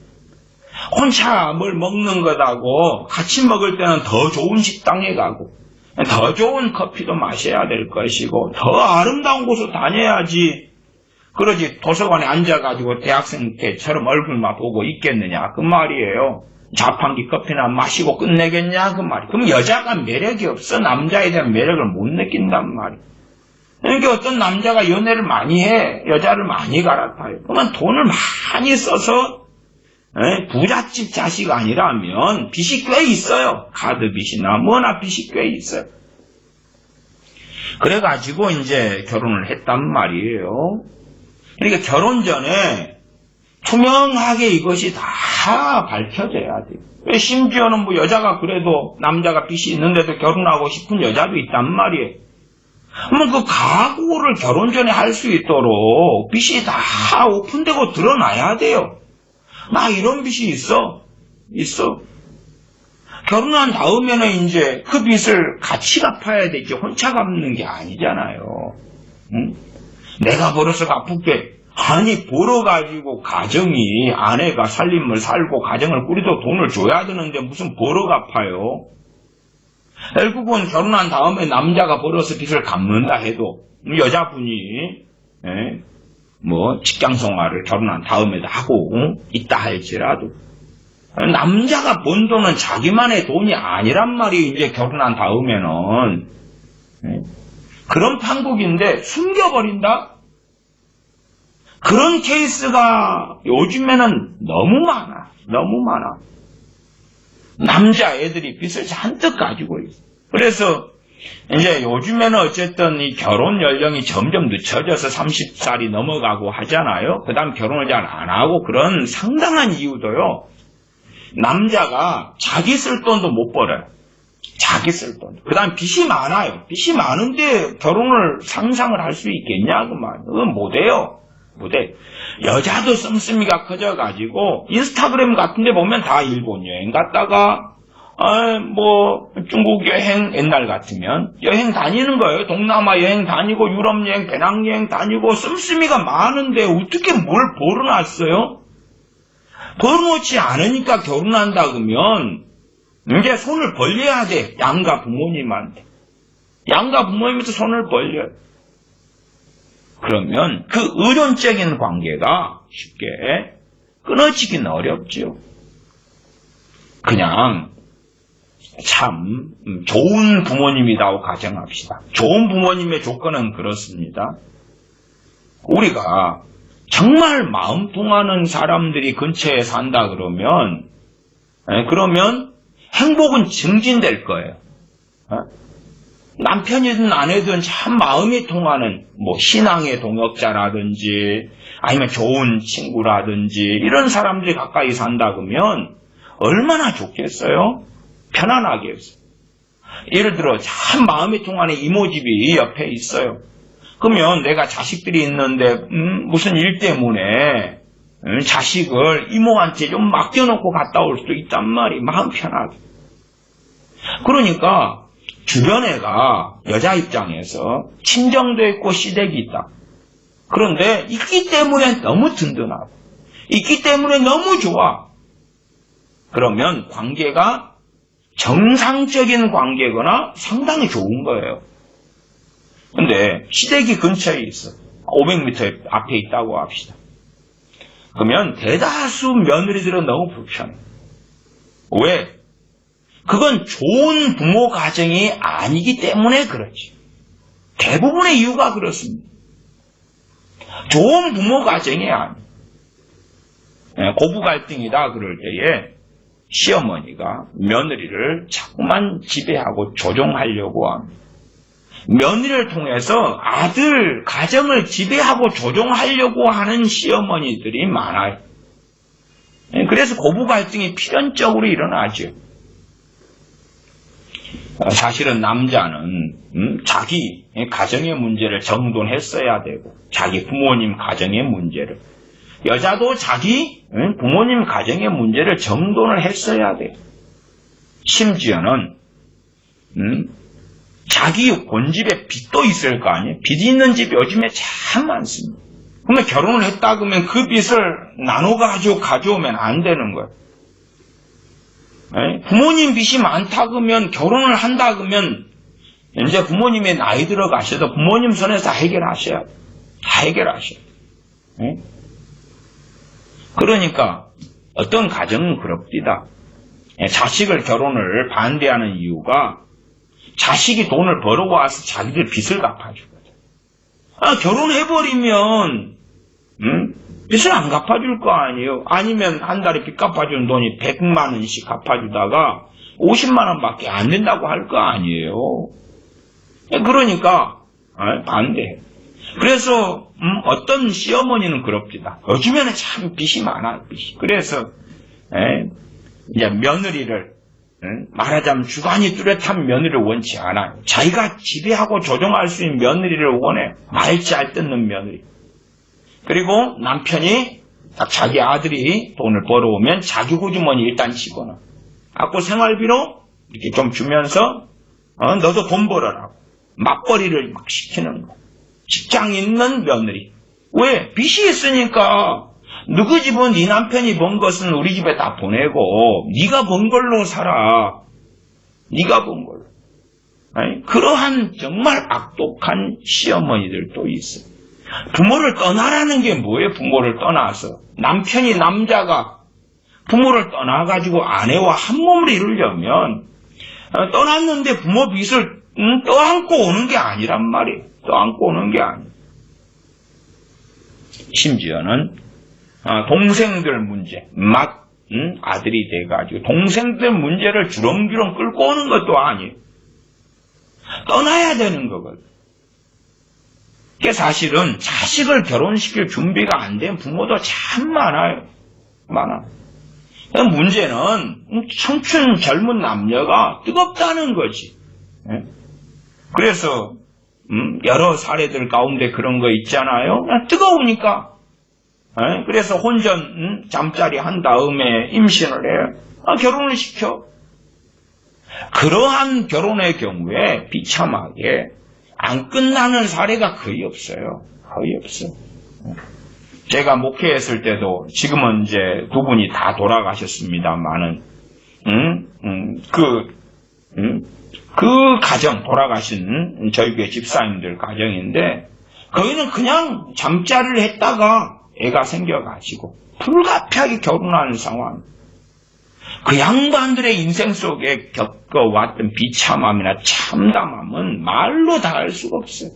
혼자 뭘 먹는 거다고 같이 먹을 때는 더 좋은 식당에 가고 더 좋은 커피도 마셔야 될 것이고 더 아름다운 곳으로 다녀야지. 그러지 도서관에 앉아가지고 대학생 때처럼 얼굴만 보고 있겠느냐 그 말이에요. 자판기 커피나 마시고 끝내겠냐 그 말이에요. 그럼 여자가 매력이 없어. 남자에 대한 매력을 못 느낀단 말이에요. 그러니까 어떤 남자가 연애를 많이 해. 여자를 많이 갈아타요. 그러면 돈을 많이 써서 부잣집 자식 아니라면 빚이 꽤 있어요. 카드 빚이나 뭐나 빚이 꽤 있어요. 그래가지고 이제 결혼을 했단 말이에요. 그러니까 결혼 전에 투명하게 이것이 다 밝혀져야 돼요. 심지어는 뭐 여자가 그래도 남자가 빚이 있는데도 결혼하고 싶은 여자도 있단 말이에요. 그러면 그 각오를 결혼 전에 할 수 있도록 빚이 다 오픈되고 드러나야 돼요. 나 이런 빚이 있어. 결혼한 다음에는 이제 그 빚을 같이 갚아야 되지 혼자 갚는 게 아니잖아요. 응? 내가 벌어서 갚을게. 아니 벌어가지고 가정이 아내가 살림을 살고 가정을 꾸리도 돈을 줘야 되는데 무슨 벌어 갚아요. 결국은 결혼한 다음에 남자가 벌어서 빚을 갚는다 해도 여자분이 뭐 직장생활을 결혼한 다음에도 하고 있다 할지라도 남자가 번 돈은 자기만의 돈이 아니란 말이 이제 결혼한 다음에는 그런 판국인데 숨겨버린다? 그런 케이스가 요즘에는 너무 많아. 남자애들이 빚을 잔뜩 가지고 있어. 그래서 이제 요즘에는 어쨌든 이 결혼 연령이 점점 늦춰져서 30살이 넘어가고 하잖아요. 그 다음 결혼을 잘 안 하고 그런 상당한 이유도요. 남자가 자기 쓸 돈도 못 벌어요. 자기 쓸 돈. 그 다음 빚이 많아요. 빚이 많은데 결혼을 상상을 할 수 있겠냐? 그 말. 그건 못해요. 여자도 씀씀이가 커져가지고 인스타그램 같은 데 보면 다 일본 여행 갔다가 뭐 중국 여행 옛날 같으면 여행 다니는 거예요. 동남아 여행 다니고 유럽 여행 배낭 여행 다니고 씀씀이가 많은데 어떻게 뭘 벌어놨어요? 벌어놓지 않으니까 결혼한다 그러면 이제 손을 벌려야 돼. 양가 부모님한테. 양가 부모님한테 손을 벌려요. 그러면 그 의존적인 관계가 쉽게 끊어지기는 어렵죠. 그냥 참 좋은 부모님이라고 가정합시다. 좋은 부모님의 조건은 그렇습니다. 우리가 정말 마음 통하는 사람들이 근처에 산다 그러면 행복은 증진될 거예요. 남편이든 아내든 참 마음이 통하는 뭐 신앙의 동역자라든지 아니면 좋은 친구라든지 이런 사람들이 가까이 산다 그러면 얼마나 좋겠어요? 편안하겠어요. 예를 들어 참 마음이 통하는 이모집이 옆에 있어요. 그러면 내가 자식들이 있는데 무슨 일 때문에 자식을 이모한테 좀 맡겨놓고 갔다 올 수도 있단 말이에요. 마음 편하게. 그러니까 주변 애가 여자 입장에서 친정도 있고 시댁이 있다. 그런데 있기 때문에 너무 든든하고 있기 때문에 너무 좋아. 그러면 관계가 정상적인 관계거나 상당히 좋은 거예요. 근데 시댁이 근처에 있어. 500m 앞에 있다고 합시다. 그러면 대다수 며느리들은 너무 불편해. 왜? 그건 좋은 부모 가정이 아니기 때문에 그렇지. 대부분의 이유가 그렇습니다. 좋은 부모 가정이 아니에요. 고부 갈등이다 그럴 때에 시어머니가 며느리를 자꾸만 지배하고 조종하려고 합니다. 며느리를 통해서 아들 가정을 지배하고 조종하려고 하는 시어머니들이 많아요. 그래서 고부 갈등이 필연적으로 일어나죠. 사실은 남자는 자기 가정의 문제를 정돈했어야 되고 자기 부모님 가정의 문제를, 여자도 자기 부모님 가정의 문제를 정돈을 했어야 돼요. 심지어는 자기 본집에 빚도 있을 거 아니에요. 빚이 있는 집 요즘에 참 많습니다. 그러면 결혼을 했다 그러면 그 빚을 나눠가지고 가져오면 안 되는 거예요. 부모님 빚이 많다 그러면 결혼을 한다 그러면 이제 부모님의 나이 들어가셔도 부모님 손에서 해결하셔야 돼요. 다 해결하셔야 돼요. 그러니까 어떤 가정은 그럽디다. 자식을 결혼을 반대하는 이유가 자식이 돈을 벌어와서 자기들 빚을 갚아주거든. 결혼해버리면 빚을 안 갚아줄 거 아니에요. 아니면 한 달에 빚 갚아주는 돈이 100만 원씩 갚아주다가 50만 원밖에 안 된다고 할 거 아니에요. 그러니까 반대해. 그래서 어떤 시어머니는 그럽디다. 요즘에는 참 빚이 많아요. 빚이. 그래서 이제 며느리를 말하자면 주관이 뚜렷한 며느리를 원치 않아요. 자기가 지배하고 조종할 수 있는 며느리를 원해. 말 잘 듣는 며느리. 그리고 남편이 자기 아들이 돈을 벌어오면 자기 호주머니 일단 집어넣어. 갖고 생활비로 이렇게 좀 주면서 너도 돈 벌어라고 맞벌이를 막 시키는 거. 직장 있는 며느리. 왜? 빚이 있으니까 누구 집은 네 남편이 번 것은 우리 집에 다 보내고 네가 번 걸로 살아. 네가 번 걸로. 아니, 그러한 정말 악독한 시어머니들도 있어. 부모를 떠나라는 게 뭐예요? 부모를 떠나서 남편이 남자가 부모를 떠나가지고 아내와 한 몸을 이루려면 떠났는데 부모 빚을 떠안고 오는 게 아니란 말이에요. 떠안고 오는 게 아니에요. 심지어는 동생들 문제, 막 아들이 돼가지고 동생들 문제를 주렁주렁 끌고 오는 것도 아니에요. 떠나야 되는 거거든. 그게 사실은 자식을 결혼시킬 준비가 안 된 부모도 참 많아요. 많아. 문제는 청춘 젊은 남녀가 뜨겁다는 거지. 그래서 여러 사례들 가운데 그런 거 있잖아요. 뜨거우니까. 그래서 혼전 잠자리 한 다음에 임신을 해요. 결혼을 시켜. 그러한 결혼의 경우에 비참하게 안 끝나는 사례가 거의 없어요. 거의 없어. 제가 목회했을 때도 지금은 이제 두 분이 다 돌아가셨습니다만은 그 가정 돌아가신 저희 교회 집사님들 가정인데 거기는 그냥 잠자리를 했다가 애가 생겨가지고 불가피하게 결혼하는 상황. 그 양반들의 인생 속에 겪어왔던 비참함이나 참담함은 말로 다 할 수가 없어요.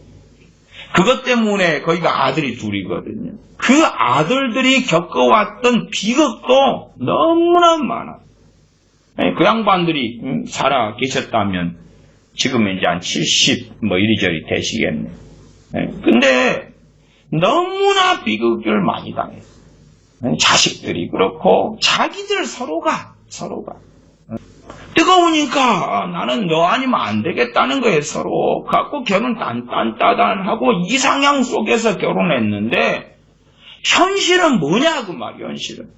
그것 때문에 거기가 아들이 둘이거든요. 그 아들들이 겪어왔던 비극도 너무나 많아요. 그 양반들이 살아 계셨다면 지금은 이제 한 70, 이리저리 되시겠네. 근데 너무나 비극을 많이 당해요. 자식들이 그렇고, 자기들 서로가. 뜨거우니까 나는 너 아니면 안 되겠다는 거예요, 서로. 갖고 결혼 딴딴따단하고 이상향 속에서 결혼했는데, 현실은 뭐냐, 그 말이야, 현실은.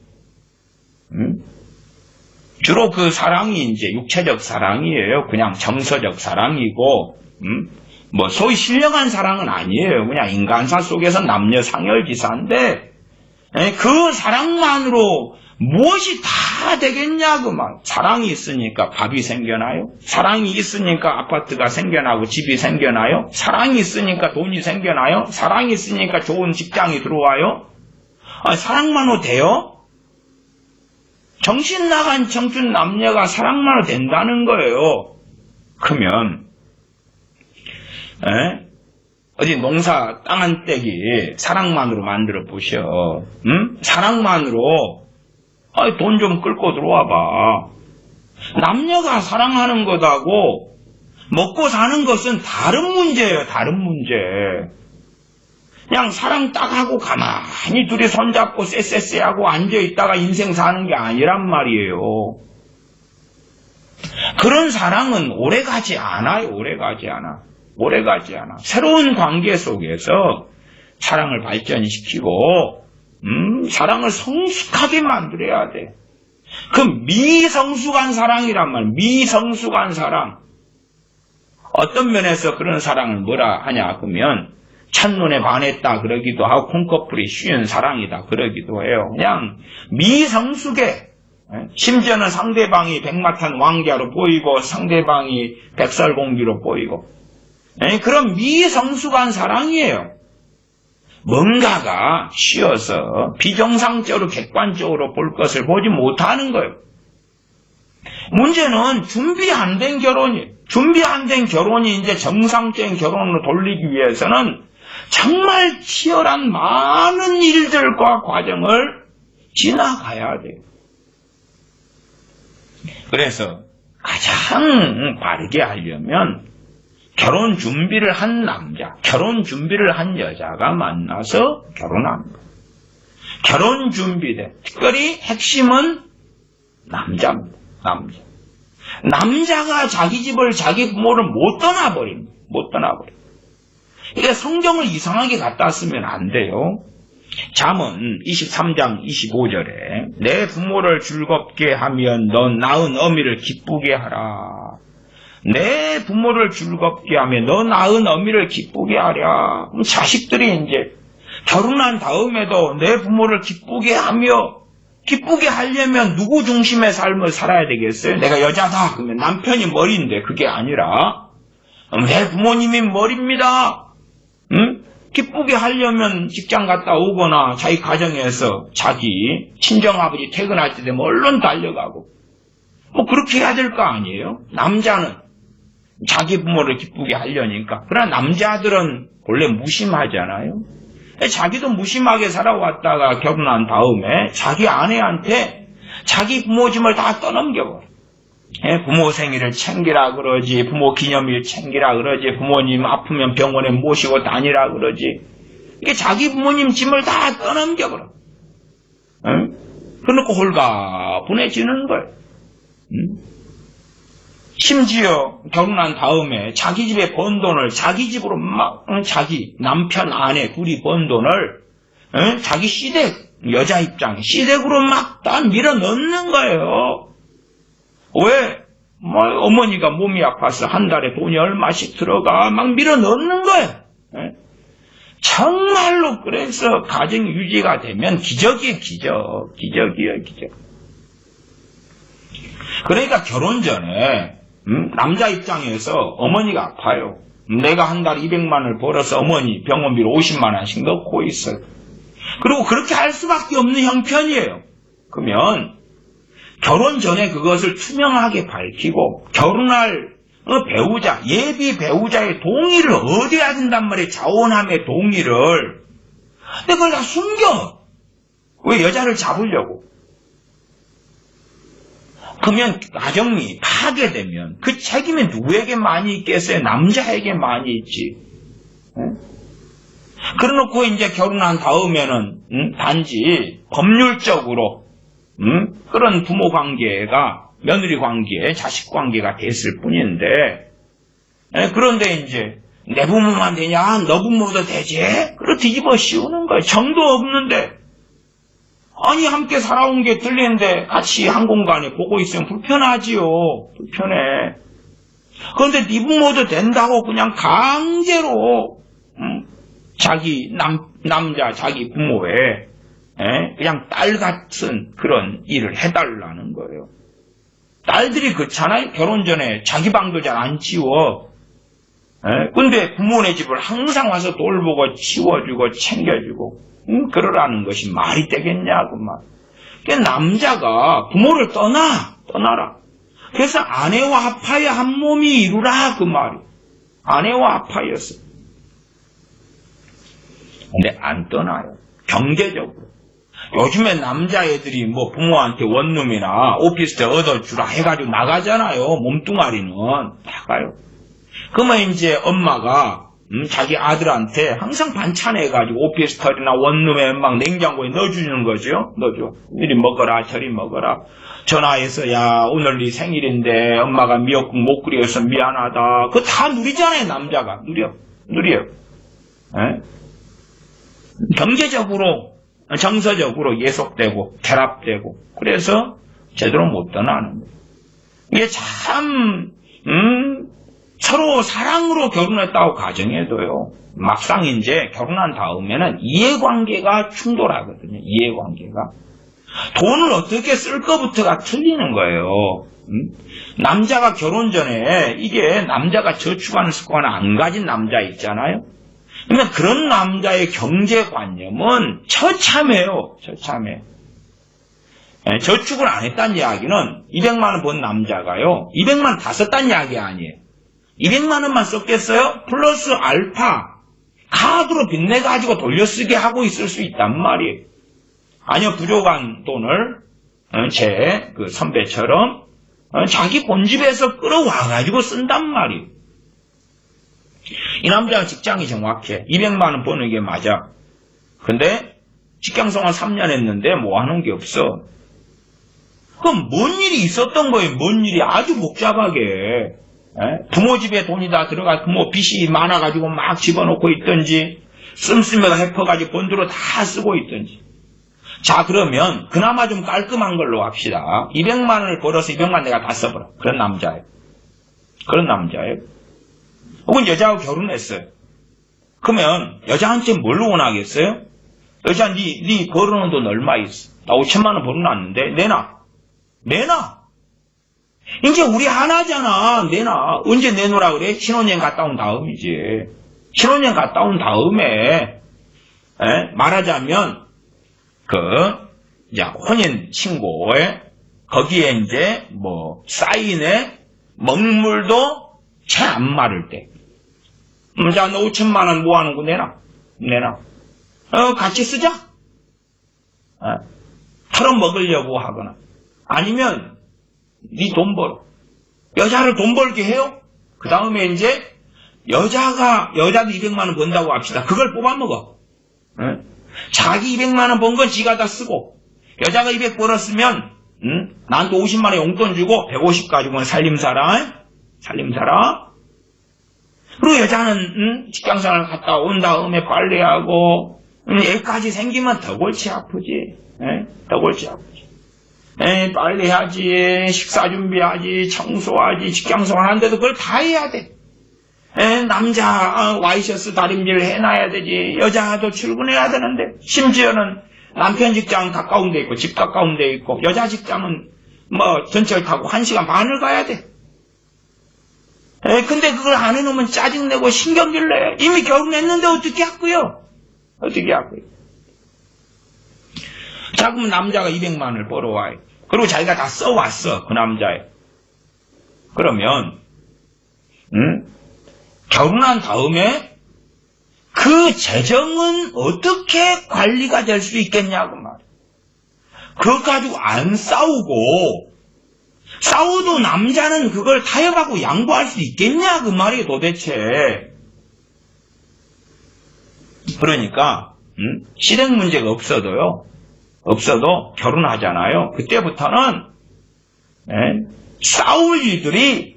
주로 그 사랑이 이제 육체적 사랑이에요. 그냥 정서적 사랑이고, 소위 신령한 사랑은 아니에요. 그냥 인간사 속에서 남녀 상열기사인데, 그 사랑만으로 무엇이 다 되겠냐, 그 말. 사랑이 있으니까 밥이 생겨나요? 사랑이 있으니까 아파트가 생겨나고 집이 생겨나요? 사랑이 있으니까 돈이 생겨나요? 사랑이 있으니까 좋은 직장이 들어와요? 사랑만으로 돼요? 정신 나간 청춘 남녀가 사랑만으로 된다는 거예요. 그러면 어디 농사 땅 한 떼기 사랑만으로 만들어 보셔. 사랑만으로 돈 좀 끌고 들어와 봐. 남녀가 사랑하는 것하고 먹고 사는 것은 다른 문제예요. 다른 문제. 그냥 사랑 딱 하고 가만히 둘이 손잡고 쎄쎄쎄하고 앉아있다가 인생 사는 게 아니란 말이에요. 그런 사랑은 오래가지 않아요. 오래가지 않아. 새로운 관계 속에서 사랑을 발전시키고 사랑을 성숙하게 만들어야 돼. 그 미성숙한 사랑이란 말. 미성숙한 사랑. 어떤 면에서 그런 사랑을 뭐라 하냐 그러면 첫눈에 반했다 그러기도 하고 콩꺼풀이 쉬운 사랑이다 그러기도 해요. 그냥 미성숙해. 심지어는 상대방이 백마탄 왕자로 보이고 상대방이 백설공주로 보이고 그런 미성숙한 사랑이에요. 뭔가가 쉬어서 비정상적으로 객관적으로 볼 것을 보지 못하는 거예요. 문제는 준비 안 된 결혼이 이제 정상적인 결혼으로 돌리기 위해서는 정말 치열한 많은 일들과 과정을 지나가야 돼요. 그래서 가장 바르게 하려면 결혼 준비를 한 남자, 결혼 준비를 한 여자가 만나서 결혼하는 거예요. 결혼 준비대. 특별히 핵심은 남자입니다. 남자가 자기 집을, 자기 부모를 못 떠나버립니다. 그러니까 성경을 이상하게 갖다 쓰면 안 돼요. 잠언 23장 25절에 내 부모를 즐겁게 하면 넌 낳은 어미를 기쁘게 하라. 내 부모를 즐겁게 하면 너 낳은 어미를 기쁘게 하랴. 그럼 자식들이 이제 결혼한 다음에도 내 부모를 기쁘게 하려면 누구 중심의 삶을 살아야 되겠어요? 내가 여자다 그러면 남편이 머리인데 그게 아니라 내 부모님이 머리입니다. 기쁘게 하려면 직장 갔다 오거나 자기 가정에서 자기 친정아버지 퇴근할 때 되면 얼른 달려가고 그렇게 해야 될 거 아니에요? 남자는 자기 부모를 기쁘게 하려니까. 그러나 남자들은 원래 무심하잖아요. 자기도 무심하게 살아왔다가 결혼한 다음에 자기 아내한테 자기 부모 짐을 다 떠넘겨버려. 부모 생일을 챙기라 그러지, 부모 기념일 챙기라 그러지, 부모님 아프면 병원에 모시고 다니라 그러지. 이게 자기 부모님 짐을 다 떠넘겨버려. 그러고 홀가분해지는 거예요. 심지어 결혼한 다음에 자기 집에 번 돈을 자기 집으로 자기 남편 아내 둘이 번 돈을 자기 시댁 여자 입장 시댁으로 막 다 밀어 넣는 거예요. 왜? 어머니가 몸이 아파서 한 달에 돈이 얼마씩 들어가 막 밀어 넣는 거예요. 정말로 그래서 가정이 유지가 되면 기적이에요. 기적. 그러니까 결혼 전에 남자 입장에서 어머니가 아파요. 내가 한 달에 200만 원을 벌어서 어머니 병원비로 50만 원씩 넣고 있어요. 그리고 그렇게 할 수밖에 없는 형편이에요. 그러면 결혼 전에 그것을 투명하게 밝히고 결혼할 배우자, 예비 배우자의 동의를 얻어야 된단 말이에요. 자원함의 동의를. 근데 그걸 다 숨겨. 왜? 여자를 잡으려고. 그러면 가정이 파괴되면 그 책임이 누구에게 많이 있겠어요? 남자에게 많이 있지. 그래놓고 이제 결혼한 다음에는 단지 법률적으로 그런 부모 관계가 며느리 관계, 자식 관계가 됐을 뿐인데, 그런데 이제 내 부모만 되냐? 너 부모도 되지? 그걸 뒤집어 씌우는 거예요. 정도 없는데. 아니, 함께 살아온 게 틀린데 같이 한 공간에 보고 있으면 불편하지요. 불편해. 그런데 네 부모도 된다고 그냥 강제로 자기 남자 자기 부모에 그냥 딸 같은 그런 일을 해달라는 거예요. 딸들이 그렇잖아요. 결혼 전에 자기 방도 잘 안 치워. 근데 부모네 집을 항상 와서 돌보고 치워주고 챙겨주고 그러라는 것이 말이 되겠냐 그 말. 그러니까 남자가 부모를 떠나라. 그래서 아내와 합하여 한 몸이 이루라 그 말이. 아내와 합하여서. 근데 안 떠나요. 경제적으로. 요즘에 남자애들이 뭐 부모한테 원룸이나 오피스텔 얻어주라 해가지고 나가잖아요. 몸뚱아리는 나가요. 그러면 이제 엄마가 자기 아들한테 항상 반찬해가지고 오피스텔이나 원룸에 막 냉장고에 넣어주는 거죠. 넣어줘. 이리 먹어라 저리 먹어라. 전화해서 야 오늘 네 생일인데 엄마가 미역국 못 끓여서 미안하다. 그거 다 누리잖아요. 남자가. 누려요. 경제적으로 정서적으로 예속되고 결합되고 그래서 제대로 못 떠나는 거예요. 이게 참 서로 사랑으로 결혼했다고 가정해도요. 막상 이제 결혼한 다음에는 이해관계가 충돌하거든요. 이해관계가. 돈을 어떻게 쓸 거부터가 틀리는 거예요. 남자가 결혼 전에 이게 남자가 저축하는 습관을 안 가진 남자 있잖아요. 그러니까 그런 남자의 경제관념은 처참해요. 처참해. 저축을 안 했다는 이야기는 200만 원 번 남자가요. 200만 원 다 썼다는 이야기 아니에요. 200만 원만 썼겠어요? 플러스 알파 카드로 빚내가지고 돌려쓰게 하고 있을 수 있단 말이에요. 아니요. 부족한 돈을 제 그 선배처럼 자기 본집에서 끌어와가지고 쓴단 말이에요. 이 남자가 직장이 정확해. 200만 원 버는 게 맞아. 근데 직장생활 3년 했는데 뭐 하는 게 없어. 그럼 뭔 일이 있었던 거예요. 뭔 일이 아주 복잡하게. 부모 집에 돈이 다 들어가 부모 빚이 많아가지고 막 집어넣고 있든지 씀씀이가 해퍼가지고 본드로 다 쓰고 있든지. 자 그러면 그나마 좀 깔끔한 걸로 합시다. 200만 원을 벌어서 200만 원 내가 다 써버려. 그런 남자예요. 혹은 여자하고 결혼했어요. 그러면 여자한테 뭘 원하겠어요? 여자 네 벌어놓은 돈 얼마 있어? 나 5천만 원 벌어놨는데 내놔. 이제 우리 하나잖아. 내놔. 언제 내놓으라 그래? 신혼여행 갔다 온 다음이지. 신혼여행 갔다 온 다음에 말하자면 이제 혼인 신고에 거기에 이제 뭐 사인에 먹물도 채 안 마를 때. 자, 너 5천만 원 뭐 하는 거 내놔. 같이 쓰자. 털어먹으려고 하거나. 아니면, 네 돈 벌어. 여자를 돈 벌게 해요? 그 다음에 이제, 여자도 200만 원 번다고 합시다. 그걸 뽑아먹어. 자기 200만 원 번 건 지가 다 쓰고, 여자가 200 벌었으면, 나한테 50만 원 용돈 주고, 150 가지고는 살림 살아. 그리고 여자는 직장생활 갔다 온 다음에 빨래하고 애까지 생기면 더 골치 아프지. 더 골치 아프지. 빨래하지, 식사 준비하지, 청소하지, 직장생활 하는데도 그걸 다 해야 돼. 남자 와이셔츠 다림질 해놔야 되지. 여자도 출근해야 되는데 심지어는 남편 직장은 가까운 데 있고 집 가까운 데 있고 여자 직장은 뭐 전철 타고 1시간 반을 가야 돼. 근데 그걸 안 해놓으면 짜증내고 신경질 내요. 이미 결혼했는데 어떻게 할거요? 자, 그러면 남자가 200만 원을 벌어와요. 그리고 자기가 다 써왔어. 그 남자애. 그러면 결혼한 다음에 그 재정은 어떻게 관리가 될 수 있겠냐고 말이야. 그거 가지고 안 싸우고 싸워도 남자는 그걸 타협하고 양보할 수 있겠냐 그 말이 도대체. 그러니까 실행 문제가 없어도 결혼하잖아요. 그때부터는 싸울 일들이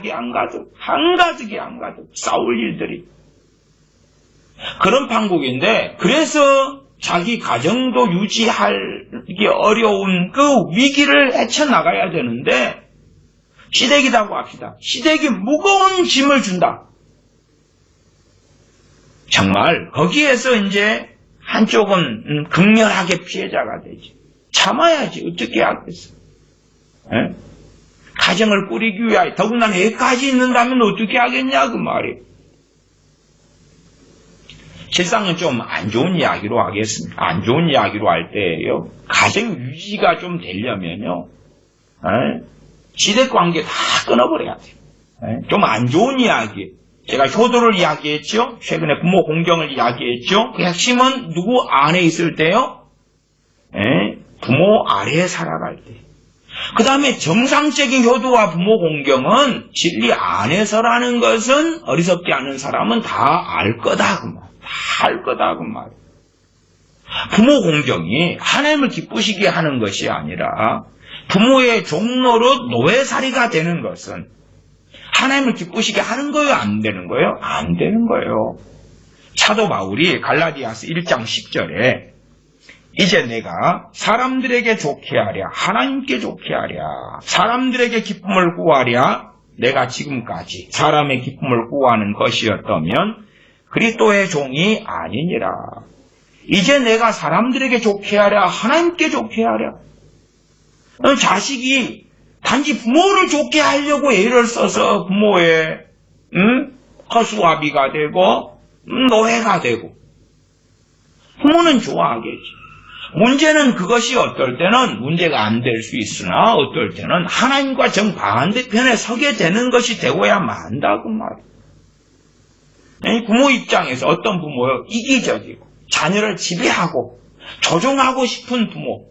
한가득이 싸울 일들이. 그런 판국인데, 그래서 자기 가정도 유지하기 어려운 그 위기를 헤쳐나가야 되는데, 시댁이라고 합시다. 시댁이 무거운 짐을 준다. 정말 거기에서 이제 한쪽은 극렬하게 피해자가 되지. 참아야지. 어떻게 하겠어. 가정을 꾸리기 위하여 더군다나 애까지 있는다면 어떻게 하겠냐 그 말이. 실상은 좀 안 좋은 이야기로 하겠습니다. 안 좋은 이야기로 할 때예요. 가정 유지가 좀 되려면요. 시댁 관계 다 끊어버려야 돼요. 좀 안 좋은 이야기. 제가 효도를 이야기했죠. 최근에 부모 공경을 이야기했죠. 그 핵심은 누구 안에 있을 때요. 부모 아래에 살아갈 때. 그 다음에 정상적인 효도와 부모 공경은 진리 안에서라는 것은 어리석지 않은 사람은 다 알 거다 그 말. 다 알 거다 그 말. 부모 공경이 하나님을 기쁘시게 하는 것이 아니라 부모의 종로로 노예살이가 되는 것은 하나님을 기쁘시게 하는 거예요? 안 되는 거예요? 안 되는 거예요. 사도 바울이 갈라디아서 1장 10절에 이제 내가 사람들에게 좋게 하랴 하나님께 좋게 하랴 사람들에게 기쁨을 구하랴 내가 지금까지 사람의 기쁨을 구하는 것이었다면 그리스도의 종이 아니니라. 이제 내가 사람들에게 좋게 하랴 하나님께 좋게 하랴. 자식이 단지 부모를 좋게 하려고 애를 써서 부모의 허수아비가 되고 노예가 되고 부모는 좋아하겠지. 문제는 그것이 어떨 때는 문제가 안 될 수 있으나 어떨 때는 하나님과 정반대편에 서게 되는 것이 되고야 만다 그 말이에요. 부모 입장에서 어떤 부모요? 이기적이고 자녀를 지배하고 조종하고 싶은 부모.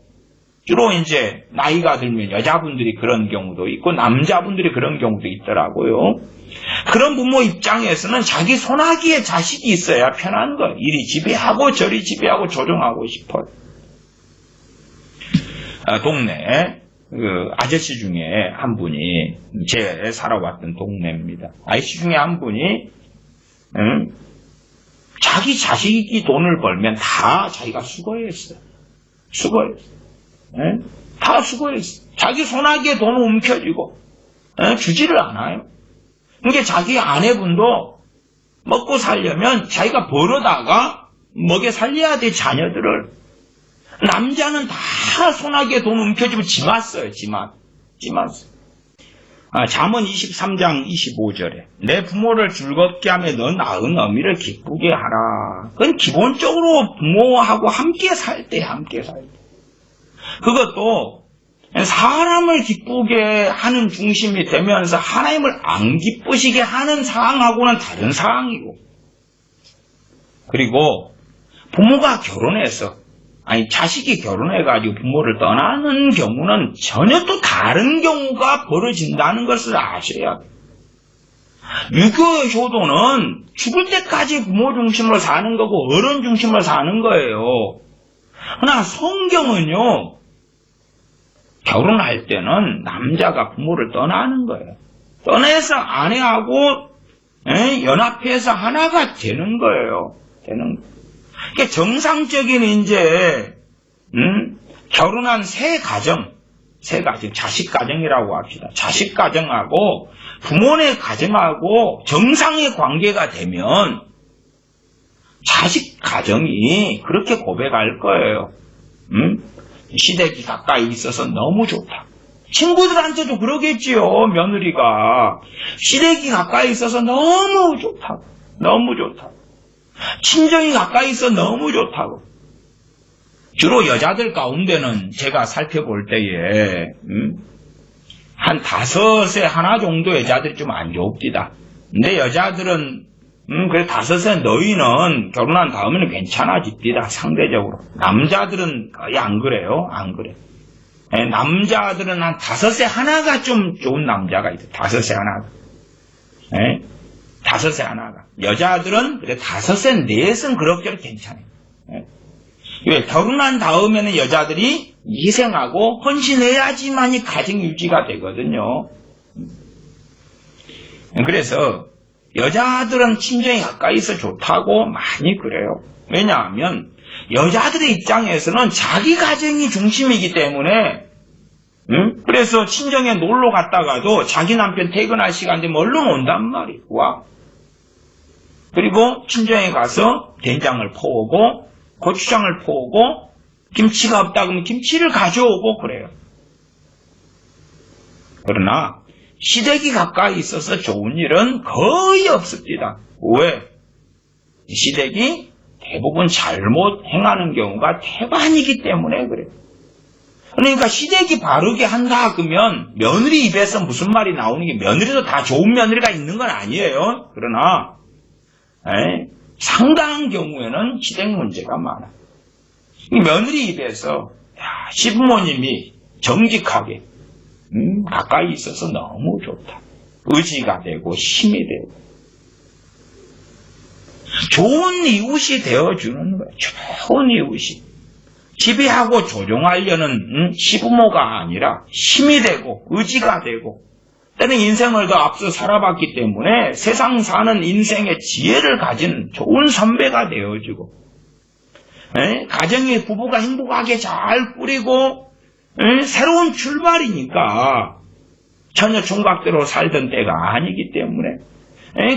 주로 이제 나이가 들면 여자분들이 그런 경우도 있고 남자분들이 그런 경우도 있더라고요. 그런 부모 입장에서는 자기 손아귀에 자식이 있어야 편한 거예요. 이리 지배하고 저리 지배하고 조종하고 싶어요. 동네 아저씨 중에 한 분이 제 살아왔던 동네입니다. 아저씨 중에 한 분이 자기 자식이 돈을 벌면 다 자기가 수고했어요. 다 수고했어. 자기 손아귀에 돈을 움켜쥐고 주지를 않아요. 그러니까 자기 아내분도 먹고 살려면 자기가 벌어다가 먹여 살려야 돼 자녀들을. 남자는 다 손아귀에 돈 움켜쥐고 지맞어요. 지맞어요. 잠언 23장 25절에 내 부모를 즐겁게 하며 너 낳은 어미를 기쁘게 하라. 그건 기본적으로 부모하고 함께 살 때. 그것도 사람을 기쁘게 하는 중심이 되면서 하나님을 안 기쁘시게 하는 상황하고는 다른 상황이고, 그리고 부모가 결혼해서 자식이 결혼해가지고 부모를 떠나는 경우는 전혀 또 다른 경우가 벌어진다는 것을 아셔야 돼요. 유교의 효도는 죽을 때까지 부모 중심으로 사는 거고 어른 중심으로 사는 거예요. 그러나 성경은요, 결혼할 때는 남자가 부모를 떠나는 거예요. 떠나서 아내하고 연합해서 하나가 되는 거예요. 그러니까 정상적인 이제 결혼한 새 가정, 자식 가정이라고 합시다. 자식 가정하고 부모네 가정하고 정상의 관계가 되면 자식 가정이 그렇게 고백할 거예요. 시댁이 가까이 있어서 너무 좋다. 친구들한테도 그러겠지요. 며느리가 시댁이 가까이 있어서 너무 좋다고. 친정이 가까이 있어 너무 좋다고. 주로 여자들 가운데는 제가 살펴볼 때에 한 5에 하나 정도 여자들이 좀 안 좋습니다. 근데 여자들은 그래 5에 너희는 결혼한 다음에는 괜찮아집니다. 상대적으로. 남자들은 거의 안 그래요. 남자들은 한 5에 하나가 좀 좋은 남자가 있어요. 5에 하나가. 5에 하나가. 여자들은 그래 5에 4은 그럭저럭 괜찮아요. 왜? 결혼한 다음에는 여자들이 희생하고 헌신해야지만이 가정 유지가 되거든요. 그래서 여자들은 친정이 가까이 있어 좋다고 많이 그래요. 왜냐하면 여자들의 입장에서는 자기 가정이 중심이기 때문에 그래서 친정에 놀러 갔다가도 자기 남편 퇴근할 시간 되면 얼른 온단 말이에요. 와. 그리고 친정에 가서 된장을 퍼오고 고추장을 퍼오고 김치가 없다 그러면 김치를 가져오고 그래요. 그러나 시댁이 가까이 있어서 좋은 일은 거의 없습니다. 왜? 시댁이 대부분 잘못 행하는 경우가 태반이기 때문에 그래요. 그러니까 시댁이 바르게 한다 그러면 며느리 입에서 무슨 말이 나오는 게 며느리도 다 좋은 며느리가 있는 건 아니에요. 그러나 상당한 경우에는 시댁 문제가 많아요. 며느리 입에서 시부모님이 정직하게 가까이 있어서 너무 좋다. 의지가 되고 힘이 되고 좋은 이웃이 되어주는 거예요. 좋은 이웃이. 지배하고 조종하려는 시부모가 아니라 힘이 되고 의지가 되고 때는 인생을 더 앞서 살아봤기 때문에 세상 사는 인생의 지혜를 가진 좋은 선배가 되어주고 가정의 부부가 행복하게 잘 꾸리고 새로운 출발이니까 전혀 총각대로 살던 때가 아니기 때문에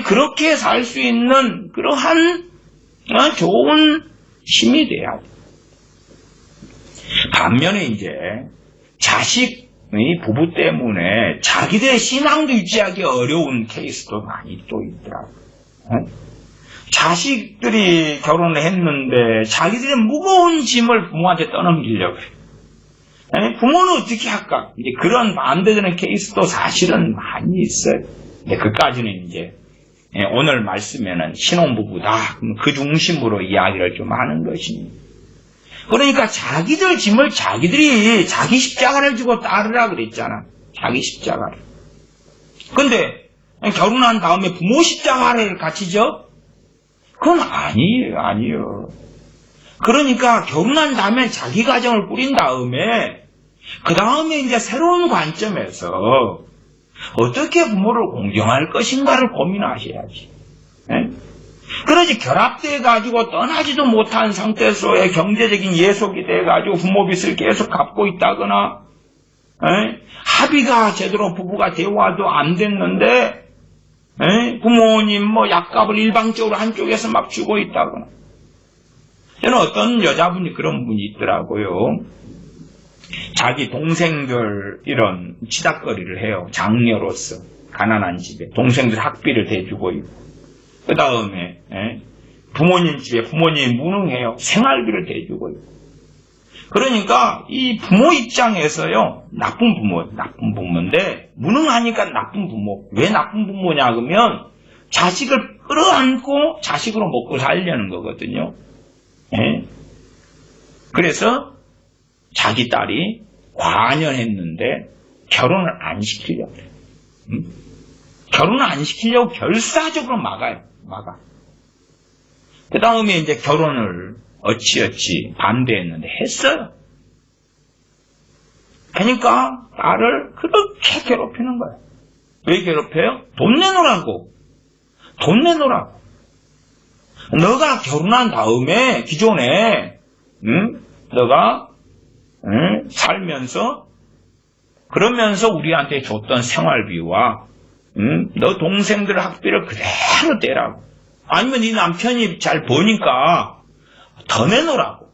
그렇게 살 수 있는 그러한 좋은 힘이 돼야 돼. 반면에 이제 자식의 부부 때문에 자기들의 신앙도 유지하기 어려운 케이스도 많이 또 있더라고요. 자식들이 결혼을 했는데 자기들의 무거운 짐을 부모한테 떠넘기려고 해요. 부모는 어떻게 할까? 이제 그런 반대되는 케이스도 사실은 많이 있어요. 근데 그까지는 이제 오늘 말씀에는 신혼부부다. 그 중심으로 이야기를 좀 하는 것입니다. 그러니까 자기들 짐을 자기들이 자기 십자가를 지고 따르라 그랬잖아. 자기 십자가를. 근데 결혼한 다음에 부모 십자가를 같이 져? 그건 아니에요. 그러니까 결혼한 다음에 자기 가정을 꾸린 다음에 그 다음에 이제 새로운 관점에서 어떻게 부모를 공경할 것인가를 고민하셔야지. 그러지 결합돼가지고 떠나지도 못한 상태에서의 경제적인 예속이 돼가지고 부모 빚을 계속 갚고 있다거나 합의가 제대로 부부가 대화도 안 됐는데 부모님 약값을 일방적으로 한쪽에서 막 주고 있다거나. 저는 어떤 여자분이 그런 분이 있더라고요. 자기 동생들 이런 치닥거리를 해요. 장녀로서 가난한 집에 동생들 학비를 대주고 있고 그 다음에 부모님 집에 부모님이 무능해요. 생활비를 대주고 있고. 그러니까 이 부모 입장에서요. 나쁜 부모인데 무능하니까 나쁜 부모. 왜 나쁜 부모냐 그러면 자식을 끌어안고 자식으로 먹고 살려는 거거든요. 그래서 자기 딸이 과년했는데 결혼을 안 시키려고 해요. 결혼을 안 시키려고 결사적으로 막아요. 그 다음에 이제 결혼을 어찌어찌 반대했는데 했어요. 그러니까 딸을 그렇게 괴롭히는 거예요. 왜 괴롭혀요? 돈 내놓으라고. 너가 결혼한 다음에 기존에 너가 살면서 그러면서 우리한테 줬던 생활비와 너 동생들 학비를 그대로 떼라고. 아니면 네 남편이 잘 버니까 더 내놓으라고.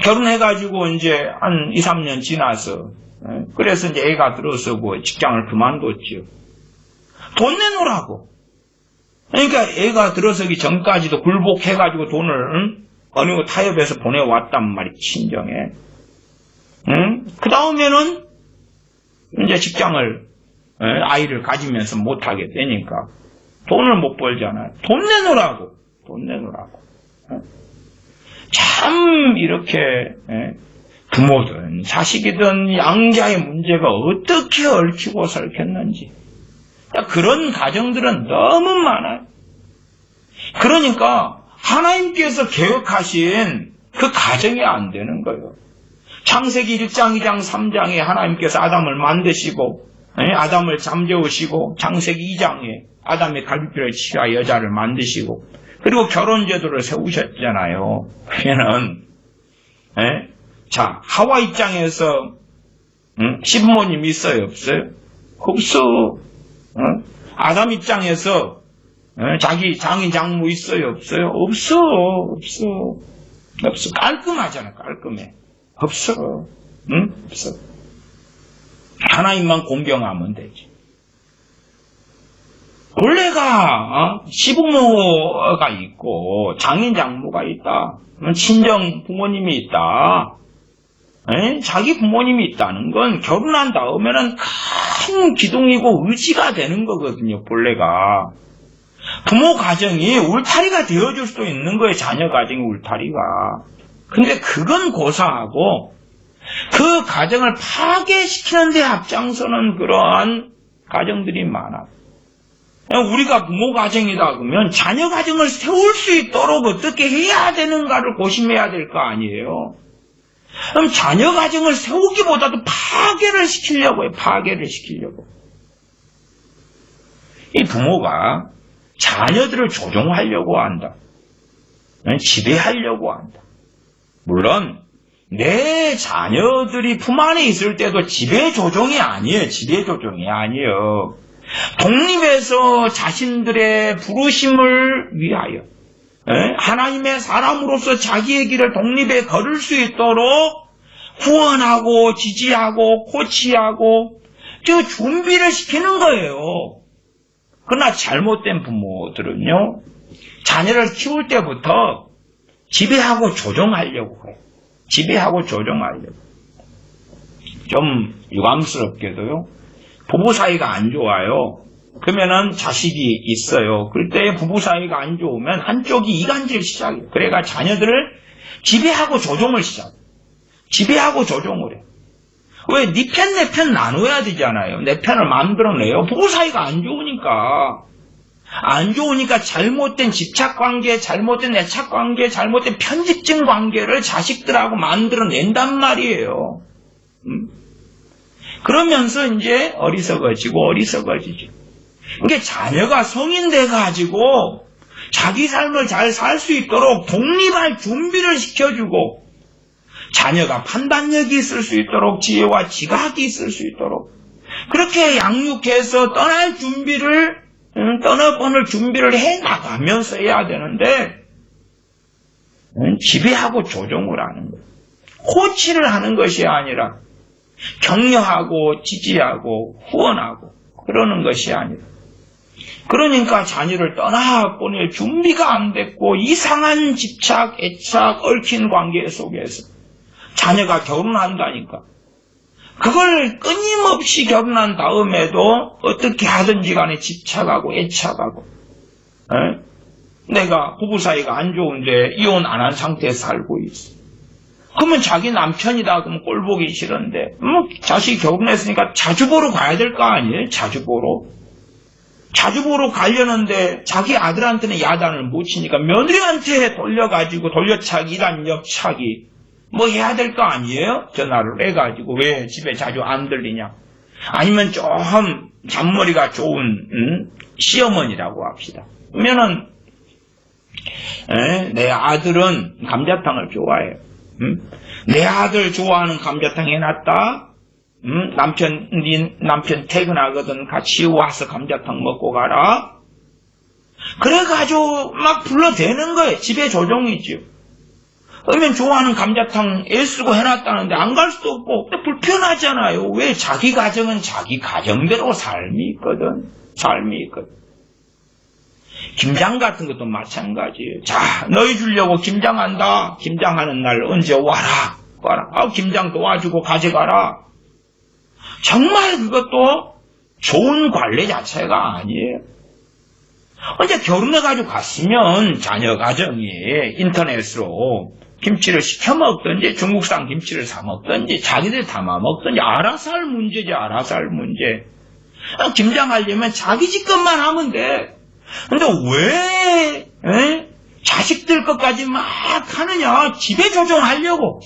결혼해가지고 이제 한 2, 3년 지나서 그래서 이제 애가 들어서고 직장을 그만뒀죠. 돈 내놓으라고. 그러니까 애가 들어서기 전까지도 굴복해가지고 돈을 어느 타협해서 보내왔단 말이 친정에. 그 다음에는 이제 직장을 아이를 가지면서 못하게 되니까 돈을 못 벌잖아요. 돈 내놓으라고. 참 이렇게 부모든 자식이든 양자의 문제가 어떻게 얽히고 설켰는지 그런 가정들은 너무 많아요. 그러니까 하나님께서 계획하신 그 가정이 안 되는 거예요. 창세기 1장, 2장, 3장에 하나님께서 아담을 만드시고 아담을 잠재우시고 창세기 2장에 아담의 갈비뼈를 치아 여자를 만드시고 그리고 결혼제도를 세우셨잖아요. 그러면은 자 하와 입장에서 시부모님 있어요? 없어요? 없어. 아담 입장에서 자기 장인 장모 있어요? 없어요? 없어. 깔끔하잖아. 깔끔해. 없어. 없어. 하나님만 공경하면 되지. 본래가 시부모가 있고 장인 장모가 있다. 친정 부모님이 있다. 자기 부모님이 있다는 건 결혼한 다음에는 큰 기둥이고 의지가 되는 거거든요. 본래가. 부모 가정이 울타리가 되어줄 수도 있는 거예요. 자녀 가정이 울타리가. 근데 그건 고사하고 그 가정을 파괴시키는 데 앞장서는 그러한 가정들이 많아. 우리가 부모 가정이다 그러면 자녀 가정을 세울 수 있도록 어떻게 해야 되는가를 고심해야 될 거 아니에요. 그럼 자녀 가정을 세우기보다도 파괴를 시키려고 해요. 파괴를 시키려고. 이 부모가 자녀들을 조종하려고 한다. 지배하려고 한다. 물론 내 자녀들이 품 안에 있을 때도 지배 조종이 아니에요. 지배 조종이 아니에요. 독립해서 자신들의 부르심을 위하여 하나님의 사람으로서 자기의 길을 독립해 걸을 수 있도록 후원하고 지지하고 코치하고 저 준비를 시키는 거예요. 그러나 잘못된 부모들은요, 자녀를 키울 때부터 지배하고 조종하려고 해요. 지배하고 조종하려고. 좀 유감스럽게도요, 부부 사이가 안 좋아요. 그러면은 자식이 있어요. 그럴 때 부부 사이가 안 좋으면 한쪽이 이간질 시작해요. 그래가 자녀들을 지배하고 조종을 시작해요. 지배하고 조종을 해요. 왜? 네 편, 내 편 나눠야 되잖아요. 내 편을 만들어내요. 부부 사이가 안 좋으니까. 안 좋으니까 잘못된 집착관계, 잘못된 애착관계, 잘못된 편집증 관계를 자식들하고 만들어낸단 말이에요. 그러면서 이제 어리석어지죠. 그러니까 자녀가 성인 돼가지고 자기 삶을 잘 살 수 있도록 독립할 준비를 시켜주고 자녀가 판단력이 있을 수 있도록 지혜와 지각이 있을 수 있도록 그렇게 양육해서 떠날 준비를 해나가면서 해야 되는데 지배하고 조종을 하는 거예요. 코치를 하는 것이 아니라 격려하고 지지하고 후원하고 그러는 것이 아니라 그러니까 자녀를 떠나보낼 준비가 안 됐고 이상한 집착, 애착, 얽힌 관계 속에서 자녀가 결혼한다니까 그걸 끊임없이 결혼한 다음에도 어떻게 하든지 간에 집착하고 애착하고 내가 부부 사이가 안 좋은데 이혼 안 한 상태에서 살고 있어. 그러면 자기 남편이다 그러면 꼴 보기 싫은데 자식이 결혼했으니까 자주 보러 가야 될 거 아니에요? 자주 보러 가려는데 자기 아들한테는 야단을 못 치니까 며느리한테 돌려가지고 돌려차기, 이란 옆차기 뭐 해야 될 거 아니에요? 전화를 해가지고 왜 집에 자주 안 들리냐? 아니면 좀 잔머리가 좋은 시어머니라고 합시다. 그러면은 내 아들은 감자탕을 좋아해요. 내 아들 좋아하는 감자탕 해놨다. 남편 퇴근하거든 같이 와서 감자탕 먹고 가라. 그래가지고 막 불러대는 거예요. 집에 조종이죠. 그러면 좋아하는 감자탕 애쓰고 해놨다는데 안 갈 수도 없고 불편하잖아요. 왜? 자기 가정은 자기 가정대로 삶이 있거든. 김장 같은 것도 마찬가지예요. 자, 너희 주려고 김장한다. 김장하는 날 언제 와라. 김장 도와주고 가져가라. 정말 그것도 좋은 관례 자체가 아니에요. 언제 결혼해가지고 갔으면 자녀 가정이 인터넷으로 김치를 시켜 먹든지 중국산 김치를 사 먹든지 자기들 담아 먹든지 알아서 할 문제지, 알아서 할 문제. 김장하려면 자기 집 것만 하면 돼. 근데 왜 자식들 것까지 막 하느냐? 지배 조종하려고.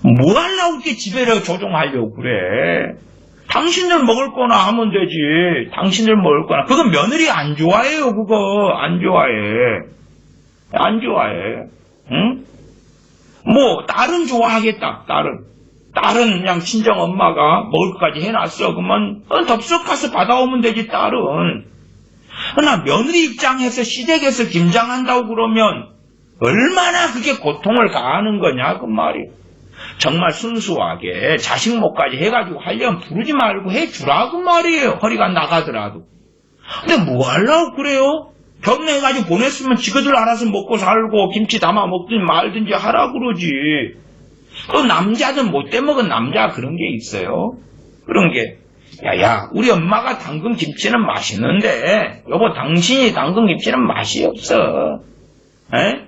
뭐 하려고 이렇게 지배를 조종하려고 그래? 당신들 먹을 거나 하면 되지. 당신들 먹을 거나. 그거 며느리 안 좋아해요, 그거. 안 좋아해. 응? 뭐, 딸은 좋아하겠다, 딸은 그냥 친정 엄마가 먹을 것까지 해놨어. 그러면 덥석 가서 받아오면 되지, 딸은. 그러나 며느리 입장에서 시댁에서 김장한다고 그러면 얼마나 그게 고통을 가하는 거냐, 그 말이. 정말 순수하게 자식 목까지 해가지고 하려면 부르지 말고 해주라고 말이에요. 허리가 나가더라도. 근데 뭐 하려고 그래요? 결혼해가지고 보냈으면 지그들 알아서 먹고 살고 김치 담아 먹든지 말든지 하라고 그러지. 또 남자들 못돼 먹은 남자 그런 게 있어요. 그런 게 야야 우리 엄마가 담근 김치는 맛있는데 여보 당신이 담근 김치는 맛이 없어. 에?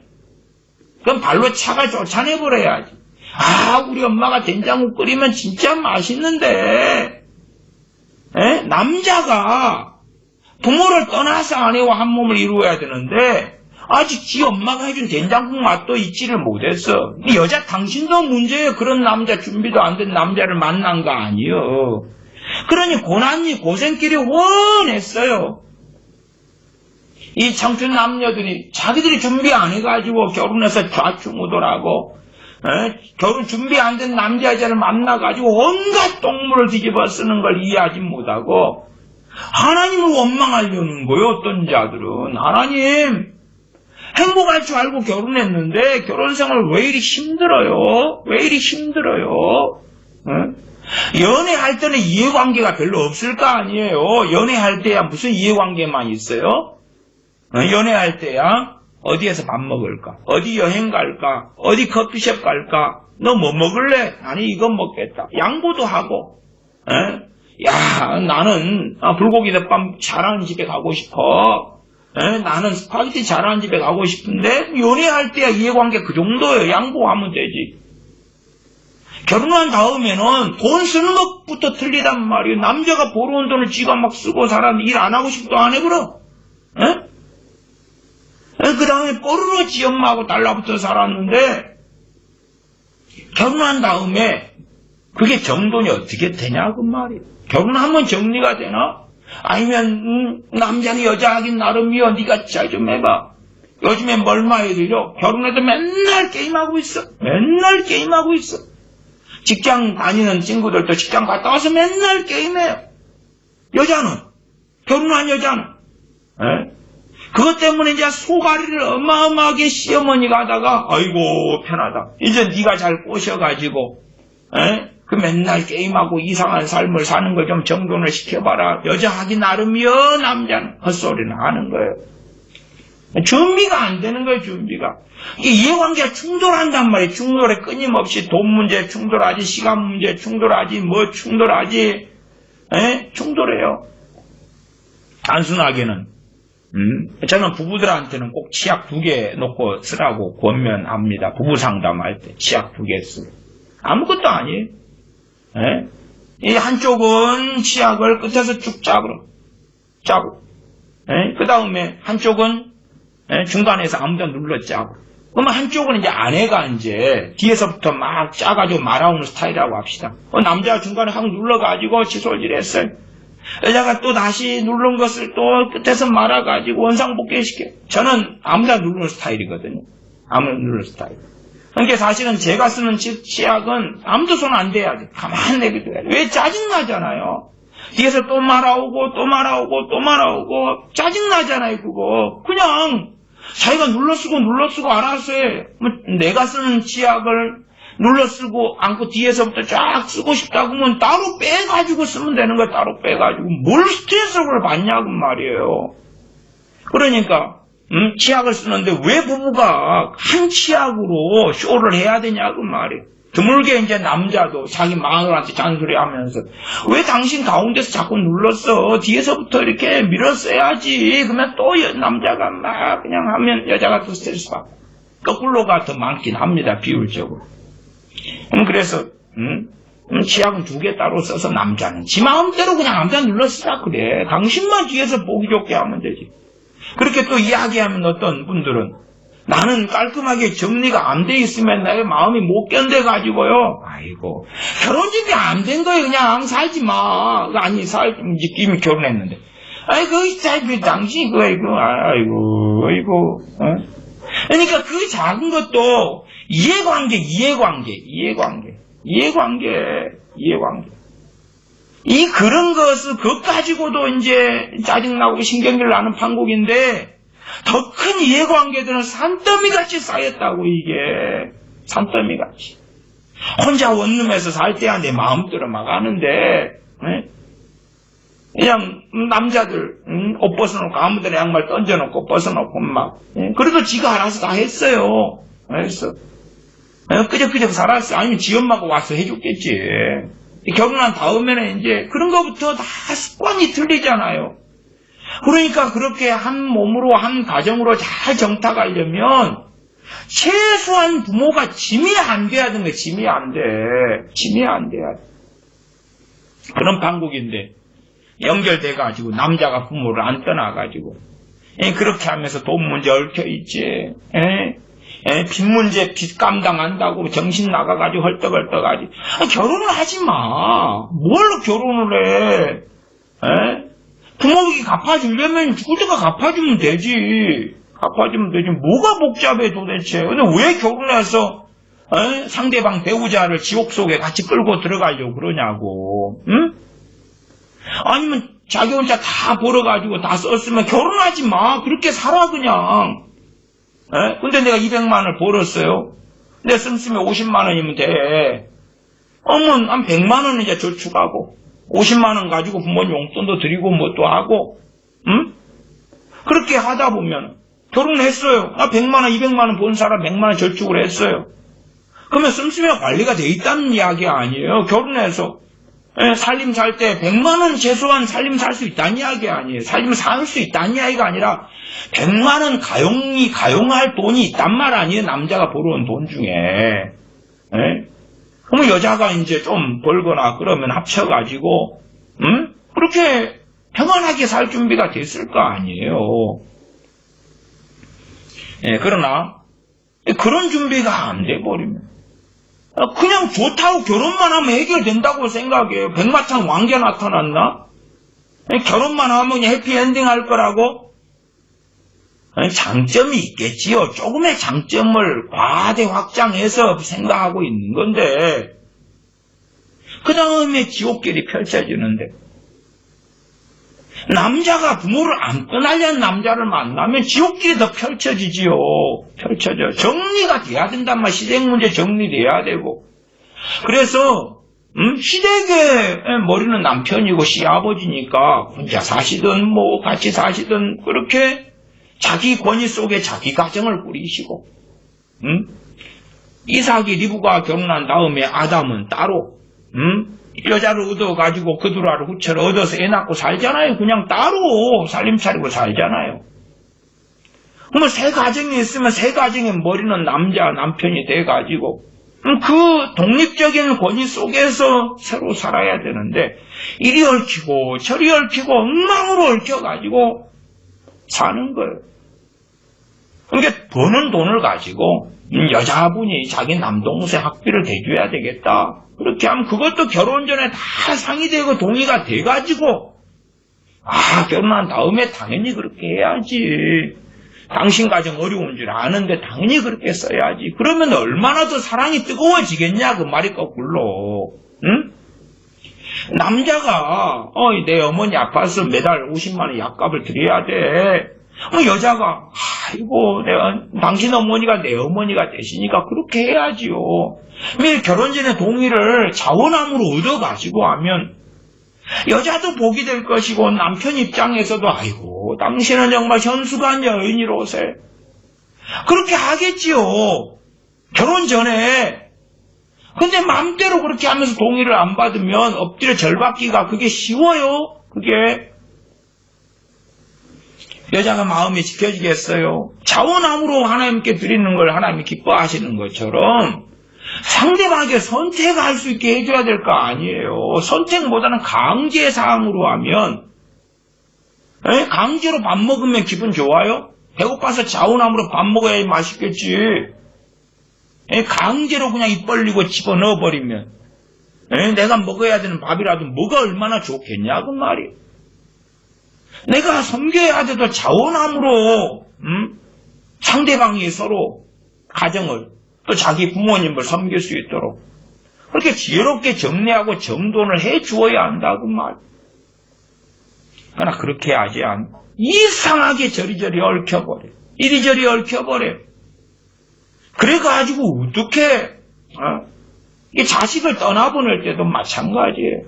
그럼 발로 차가 쫓아내버려야지. 아 우리 엄마가 된장국 끓이면 진짜 맛있는데 남자가 부모를 떠나서 아내와 한 몸을 이루어야 되는데 아직 지 엄마가 해준 된장국 맛도 잊지를 못했어. 여자 당신도 문제예요. 그런 남자 준비도 안 된 남자를 만난 거 아니요. 그러니 고난이 고생길이 훤했어요. 이 청춘 남녀들이 자기들이 준비 안 해가지고 결혼해서 좌충우돌하고 결혼 준비 안 된 남자 여자를 만나가지고 온갖 똥물을 뒤집어 쓰는 걸 이해하지 못하고 하나님을 원망하려는 거예요. 어떤 자들은 하나님 행복할 줄 알고 결혼했는데 결혼생활 왜 이리 힘들어요? 연애할 때는 이해관계가 별로 없을 거 아니에요. 연애할 때야 무슨 이해관계만 있어요? 연애할 때야 어디에서 밥 먹을까? 어디 여행 갈까? 어디 커피숍 갈까? 너 뭐 먹을래? 아니 이거 먹겠다. 양보도 하고 야 나는 불고기 덮밥 잘하는 집에 가고 싶어. 나는 스파게티 잘하는 집에 가고 싶은데 연애할 때야 이해관계 그 정도예요. 양보하면 되지. 결혼한 다음에는 돈 쓰는 것부터 틀리단 말이에요. 남자가 벌어온 돈을 지가 막 쓰고 살았는데 일 안 하고 싶도 안 해버려. 그 다음에 뽀르르 지 엄마하고 달라붙어 살았는데 결혼한 다음에 그게 정돈이 어떻게 되냐 그 말이에요. 결혼하면 정리가 되나? 아니면 남자는 여자하긴 나름이요. 네가 잘 좀 해봐. 요즘에 뭘 많이 들려? 결혼해도 맨날 게임하고 있어. 직장 다니는 친구들도 직장 갔다 와서 맨날 게임해요. 결혼한 여자는 그것 때문에 이제 소가리를 어마어마하게 시어머니가 하다가 아이고 편하다. 이제 네가 잘 꼬셔가지고 그 맨날 게임하고 이상한 삶을 사는 걸 좀 정돈을 시켜봐라. 여자하기 나름이요. 남자는 헛소리는 하는 거예요. 준비가 안 되는 거예요. 준비가. 이해관계가 충돌한단 말이에요. 충돌에 끊임없이 돈 문제 충돌하지, 시간 문제 충돌하지, 뭐 충돌하지. 충돌해요. 단순하게는 저는 부부들한테는 꼭 치약 2개 놓고 쓰라고 권면합니다. 부부 상담할 때 치약 2개 쓰고. 아무것도 아니에요. 이 한쪽은 치약을 끝에서 쭉 짜고 그 다음에 한쪽은 중간에서 아무데나 눌러 짜고. 그러면 한쪽은 이제 아내가 이제 뒤에서부터 막 짜가지고 말아오는 스타일이라고 합시다. 남자가 중간에 확 눌러가지고 칫솔질했어요. 여자가 또 다시 누른 것을 또 끝에서 말아가지고 원상복귀시켜요. 저는 아무데나 누르는 스타일이거든요. 아무데나 누르는 스타일. 그러니까 사실은 제가 쓰는 치약은 아무도 손 안 대야 돼. 가만히 내비둬야 돼. 왜? 짜증나잖아요. 뒤에서 또 말아오고 짜증나잖아요. 그거 그냥 자기가 눌러쓰고 알아서 해. 내가 쓰는 치약을 눌러쓰고 안고 뒤에서부터 쫙 쓰고 싶다고 하면 따로 빼가지고 쓰면 되는 거야. 따로 빼가지고 뭘 스트레스를 받냐고 말이에요. 그러니까 치약을 쓰는데 왜 부부가 한 치약으로 쇼를 해야 되냐고 말이에요. 드물게 이제 남자도 자기 마누라한테 잔소리하면서 왜 당신 가운데서 자꾸 눌렀어? 뒤에서부터 이렇게 밀었어야지. 그러면 또 남자가 막 그냥 하면 여자가 또 스트레스 받고. 거꾸로가 더 많긴 합니다. 비율적으로. 그래서 치약은 2개 따로 써서 남자는 지 마음대로 그냥 아무데나 눌러 쓰라 그래. 당신만 뒤에서 보기 좋게 하면 되지. 그렇게 또 이야기하면 어떤 분들은 나는 깔끔하게 정리가 안 돼 있으면 나의 마음이 못 견뎌가지고요. 아이고, 결혼 준비 안 된 거에 그냥 살지 마. 아니, 이미 결혼했는데. 아이고, 당신이 아이고. 그러니까 그 작은 것도 이해관계. 그런 것을, 그것 가지고도 이제 짜증나고 신경질 나는 판국인데, 더 큰 이해관계들은 산더미같이 쌓였다고, 이게. 산더미같이. 혼자 원룸에서 살 때야 내 마음대로 막 하는데, 그냥, 남자들, 옷 벗어놓고 아무데나 양말 던져놓고 벗어놓고 막, 그래도 지가 알아서 다 했어요. 그래서, 끄적끄적 살았어. 아니면 지 엄마가 와서 해줬겠지. 결혼한 다음에는 이제 그런 거부터 다 습관이 틀리잖아요. 그러니까 그렇게 한 몸으로 한 가정으로 잘 정탁하려면 최소한 부모가 짐이 안 돼야 되는 거야. 짐이 안 돼야 돼. 그런 판국인데 연결돼가지고 남자가 부모를 안 떠나가지고 그렇게 하면서 돈 문제 얽혀있지. 빚 문제 빚 감당한다고 정신 나가가지고 헐떡헐떡하지. 결혼을 하지 마. 뭘로 결혼을 해? 부모에게 갚아주려면 죽을 때가 갚아주면 되지. 뭐가 복잡해 도대체. 근데 왜 결혼해서 상대방 배우자를 지옥 속에 같이 끌고 들어가려고 그러냐고. 응? 아니면 자기 혼자 다 벌어가지고 다 썼으면 결혼하지 마. 그렇게 살아 그냥. 근데 내가 200만 원을 벌었어요. 내 씀씀이 50만 원이면 돼. 어머, 한 100만 원은 이제 저축하고 50만 원 가지고 부모님 용돈도 드리고 뭐 또 하고, 응? 그렇게 하다 보면 결혼했어요. 나 100만 원, 200만 원 번 사람 100만 원 저축을 했어요. 그러면 씀씀이가 관리가 돼 있다는 이야기 아니에요. 결혼해서 살림 살 때 100만 원 최소한 살림 살 수 있다는 이야기 아니에요. 살림 살 수 있다는 이야기가 아니라 100만 원 가용할 돈이 있단 말 아니에요. 남자가 벌어온 돈 중에. 그러면 여자가 이제 좀 벌거나 그러면 합쳐가지고, 그렇게 평안하게 살 준비가 됐을 거 아니에요. 그러나, 그런 준비가 안 돼버리면, 그냥 좋다고 결혼만 하면 해결된다고 생각해요. 백마탄 왕자 나타났나? 결혼만 하면 해피엔딩 할 거라고? 장점이 있겠지요. 조금의 장점을 과대 확장해서 생각하고 있는 건데 그 다음에 지옥길이 펼쳐지는데 남자가 부모를 안 떠나려는 남자를 만나면 지옥길이 더 펼쳐지지요. 펼쳐져. 정리가 돼야 된단 말이야. 시댁 문제 정리돼야 되고. 그래서 시댁에 머리는 남편이고 시아버지니까 혼자 사시든 뭐 같이 사시든 그렇게 자기 권위 속에 자기 가정을 꾸리시고, 이삭이 리브가 결혼한 다음에 아담은 따로, 여자를 얻어가지고 그두라를 후처를 얻어서 애 낳고 살잖아요. 그냥 따로 살림 차리고 살잖아요. 그러면 새 가정이 있으면 새 가정의 머리는 남편이 돼가지고, 그 독립적인 권위 속에서 새로 살아야 되는데, 이리 얽히고 저리 얽히고 엉망으로 얽혀가지고 사는 거예요. 그러니까 버는 돈을 가지고 여자분이 자기 남동생 학비를 대줘야 되겠다. 그렇게 하면 그것도 결혼 전에 다 상의되고 동의가 돼가지고 결혼한 다음에 당연히 그렇게 해야지. 당신 가정 어려운 줄 아는데 당연히 그렇게 써야지. 그러면 얼마나 더 사랑이 뜨거워지겠냐 그 말이 거꾸로. 응? 남자가 내 어머니 아파서 매달 50만 원 약값을 드려야 돼. 여자가 아이고 내가 당신 어머니가 내 어머니가 되시니까 그렇게 해야지요. 왜 결혼 전에 동의를 자원함으로 얻어가지고 하면 여자도 복이 될 것이고 남편 입장에서도 아이고 당신은 정말 현수간 여인이로세 그렇게 하겠지요. 결혼 전에. 근데 마음대로 그렇게 하면서 동의를 안 받으면 엎드려 절받기가 그게 쉬워요. 그게 여자가 마음이 지켜지겠어요? 자원함으로 하나님께 드리는 걸 하나님이 기뻐하시는 것처럼 상대방에게 선택할 수 있게 해줘야 될 거 아니에요. 선택보다는 강제사항으로 하면, 강제로 밥 먹으면 기분 좋아요? 배고파서 자원함으로 밥 먹어야 맛있겠지. 강제로 그냥 입 벌리고 집어넣어버리면, 내가 먹어야 되는 밥이라도 뭐가 얼마나 좋겠냐, 그 말이에요. 내가 섬겨야 돼도 자원함으로, 상대방이 서로 가정을, 또 자기 부모님을 섬길 수 있도록 그렇게 지혜롭게 정리하고 정돈을 해 주어야 한다고 말. 그러나 그렇게 하지 않고 이상하게 저리저리 얽혀버려. 이리저리 얽혀버려. 그래가지고 어떻게 이 자식을 떠나보낼 때도 마찬가지예요.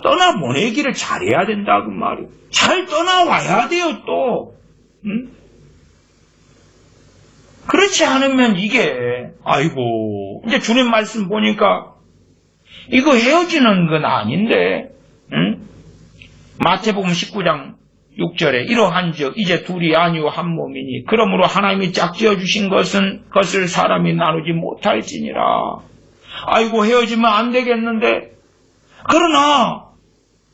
떠나보내기를 잘해야 된다고 말이에요. 잘 떠나와야 돼요 또. 그렇지 않으면 이게 아이고 이제 주님 말씀 보니까 이거 헤어지는 건 아닌데 마태복음 19장 6절에 이러한즉 이제 둘이 아니요 한 몸이니 그러므로 하나님이 짝지어 주신 것을 사람이 나누지 못할지니라. 아이고 헤어지면 안 되겠는데 그러나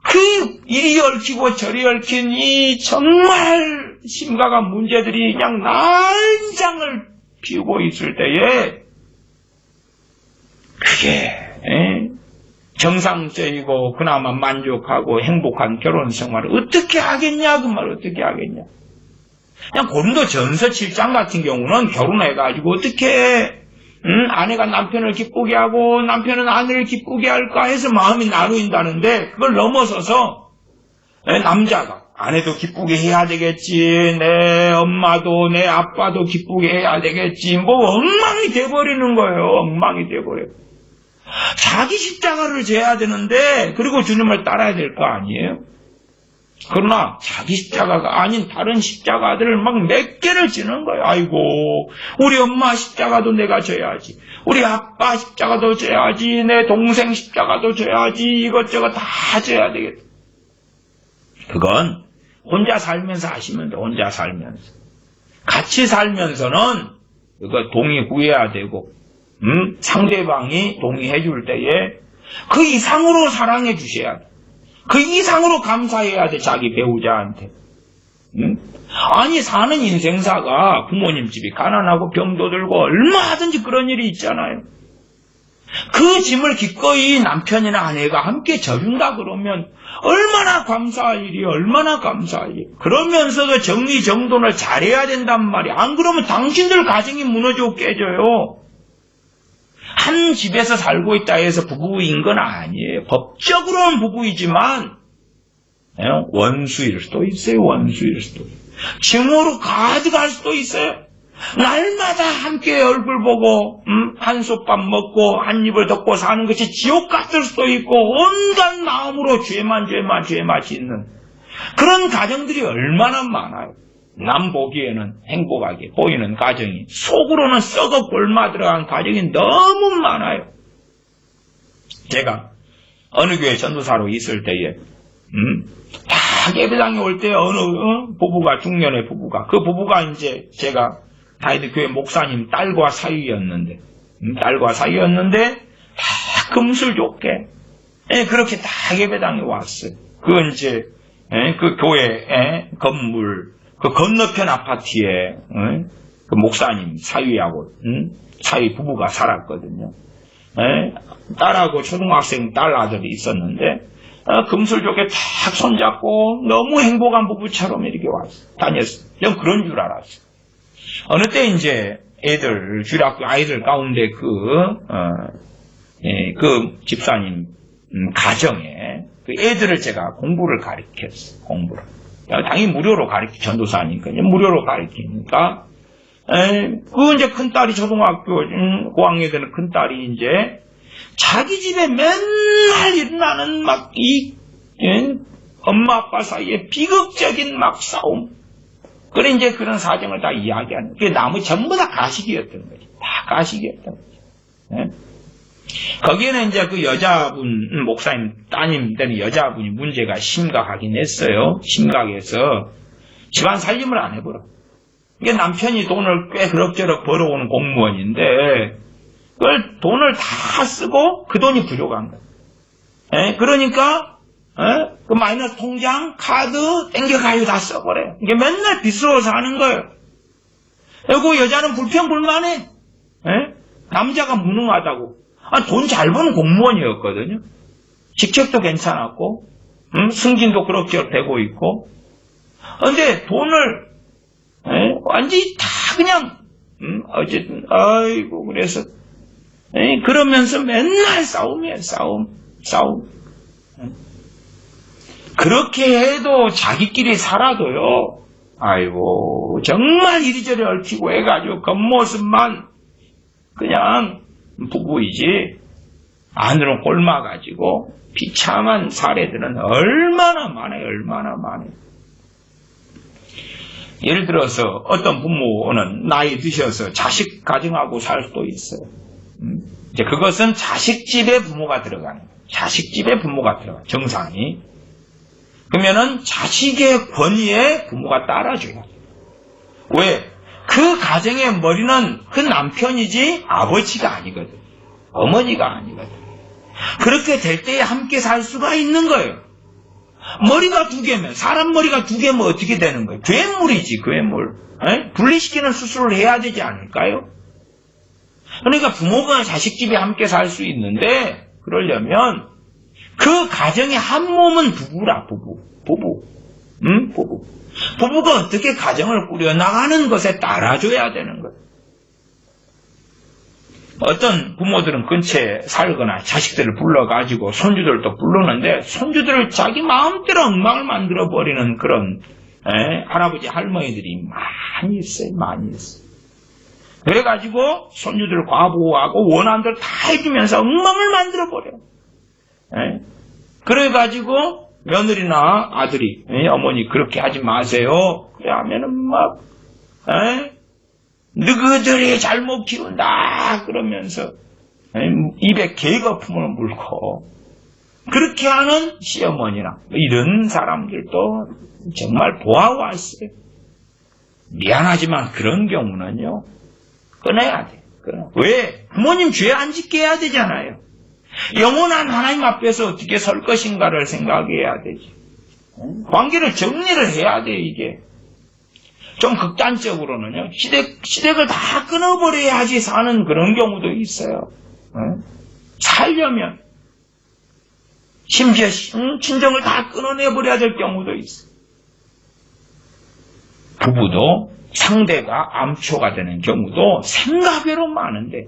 그 이리 얽히고 저리 얽힌 이 정말 심각한 문제들이 그냥 난장을 피우고 있을 때에 그게 정상적이고 그나마 만족하고 행복한 결혼 생활을 어떻게 하겠냐 그 말 어떻게 하겠냐. 그냥 고린도 전서 7장 같은 경우는 결혼해가지고 어떻게 아내가 남편을 기쁘게 하고 남편은 아내를 기쁘게 할까 해서 마음이 나누인다는데 그걸 넘어서서 남자가 아내도 기쁘게 해야 되겠지, 내 엄마도 내 아빠도 기쁘게 해야 되겠지, 뭐 엉망이 돼버리는 거예요. 엉망이 돼버려요. 자기 십자가를 져야 되는데 그리고 주님을 따라야 될 거 아니에요? 그러나 자기 십자가가 아닌 다른 십자가들을 막 몇 개를 지는 거예요. 아이고 우리 엄마 십자가도 내가 져야지, 우리 아빠 십자가도 져야지, 내 동생 십자가도 져야지, 이것저것 다 져야 되겠다. 그건 혼자 살면서 하시면 돼. 혼자 살면서. 같이 살면서는 그거 동의 구해야 되고 상대방이 동의해 줄 때에 그 이상으로 사랑해 주셔야 돼. 그 이상으로 감사해야 돼. 자기 배우자한테. 아니 사는 인생사가 부모님 집이 가난하고 병도 들고 얼마든지 그런 일이 있잖아요. 그 짐을 기꺼이 남편이나 아내가 함께 져준다 그러면 얼마나 감사할 일이에요. 얼마나 감사할 일. 그러면서도 정리정돈을 잘해야 된단 말이야. 안 그러면 당신들 가정이 무너지고 깨져요. 한 집에서 살고 있다 해서 부부인 건 아니에요. 법적으로는 부부이지만 원수일 수도 있어요. 원수일 수도 있어요. 증오로 가득할 수도 있어요. 날마다 함께 얼굴 보고 한솥밥 먹고 한 입을 덮고 사는 것이 지옥 같을 수도 있고 온갖 마음으로 죄만 짓는 그런 가정들이 얼마나 많아요. 남 보기에는 행복하게 보이는 가정이 속으로는 썩어 골마 들어간 가정이 너무 많아요. 제가 어느 교회 전도사로 있을 때에 다 예배당에 올 때 어느 부부가 중년의 부부가 그 부부가 이제 제가 다이드 교회 목사님 딸과 사이였는데 다 금술 좋게 그렇게 다 예배당에 왔어요. 그 이제 그 교회 건물 그 건너편 아파트에 그 목사님 사위하고 사위 부부가 살았거든요. 딸하고 초등학생 딸 아들이 있었는데 금술 좋게 탁 손잡고 너무 행복한 부부처럼 이렇게 왔어요. 다녔어요. 전 그런 줄 알았어요. 어느 때 이제 애들 주일학교 아이들 가운데 그 집사님 가정에 그 애들을 제가 공부를 가르쳤어요. 공부를. 당연히 무료로 전도사니까 무료로 가르치니까 그 이제 큰 딸이 초등학교 고학년에 되는 큰 딸이 이제 자기 집에 맨날 일어나는 막 엄마 아빠 사이에 비극적인 막 싸움. 그래 이제 그런 사정을 다 이야기하는. 그 나머지 전부 다 가식이었던 거지. 다 가식이었던 거지. 거기에는 이제 그 여자분 목사님 따님 되는 여자분이 문제가 심각하긴 했어요. 심각해서 집안 살림을 안 해버려. 이게 남편이 돈을 꽤 그럭저럭 벌어오는 공무원인데 그걸 돈을 다 쓰고 그 돈이 부족한 거예요. 그러니까 그 마이너스 통장, 카드 땡겨가지고 다 써버려요. 이게 맨날 빚으로 사는 거예요. 그리고 여자는 불평불만해. 남자가 무능하다고. 돈 잘 버는 공무원이었거든요. 직책도 괜찮았고 승진도 그럭저럭 되고 있고. 근데 돈을 완전히 다 그냥 어쨌든 아이고 그래서 그러면서 맨날 싸움이에요. 싸움. 그렇게 해도 자기끼리 살아도요. 아이고 정말 이리저리 얽히고 해가지고 겉모습만 그냥 부부이지 안으로 꼴마가지고 비참한 사례들은 얼마나 많아요. 예를 들어서 어떤 부모는 나이 드셔서 자식 가정하고 살 수도 있어요. 이제 그것은 자식집에 부모가 들어가는 거예요. 자식집에 부모가 들어가요. 정상이. 그러면은 자식의 권위에 부모가 따라줘야 돼요. 왜? 그 가정의 머리는 그 남편이지 아버지가 아니거든. 어머니가 아니거든. 그렇게 될 때에 함께 살 수가 있는 거예요. 머리가 두 개면, 사람 머리가 두 개면 어떻게 되는 거예요? 괴물이지, 괴물. 분리시키는 수술을 해야 되지 않을까요? 그러니까 부모가 자식집에 함께 살 수 있는데, 그러려면, 그 가정의 한 몸은 부부라, 부부. 부부가 어떻게 가정을 꾸려나가는 것에 따라줘야 되는 거예요. 어떤 부모들은 근처에 살거나 자식들을 불러가지고 손주들도 부르는데 손주들을 자기 마음대로 엉망을 만들어버리는 그런 할아버지 할머니들이 많이 있어요. 그래가지고 손주들을 과보호하고 원하는 대로 다 해주면서 엉망을 만들어버려요. 그래가지고 며느리나 아들이 어머니 그렇게 하지 마세요. 그래 하면은 막 너희들이 잘못 키운다 그러면서 입에 개거품을 물고 그렇게 하는 시어머니나 이런 사람들도 정말 보아왔어요. 미안하지만 그런 경우는요 끊어야 돼. 왜? 부모님 죄 안 짓게 해야 되잖아요. 영원한 하나님 앞에서 어떻게 설 것인가를 생각해야 되지. 관계를 정리를 해야 돼. 이게 좀 극단적으로는요, 시댁을 다 끊어버려야지 사는 그런 경우도 있어요. 살려면. 심지어 친정을 다 끊어내버려야 될 경우도 있어요. 부부도 상대가 암초가 되는 경우도 생각외로 많은데,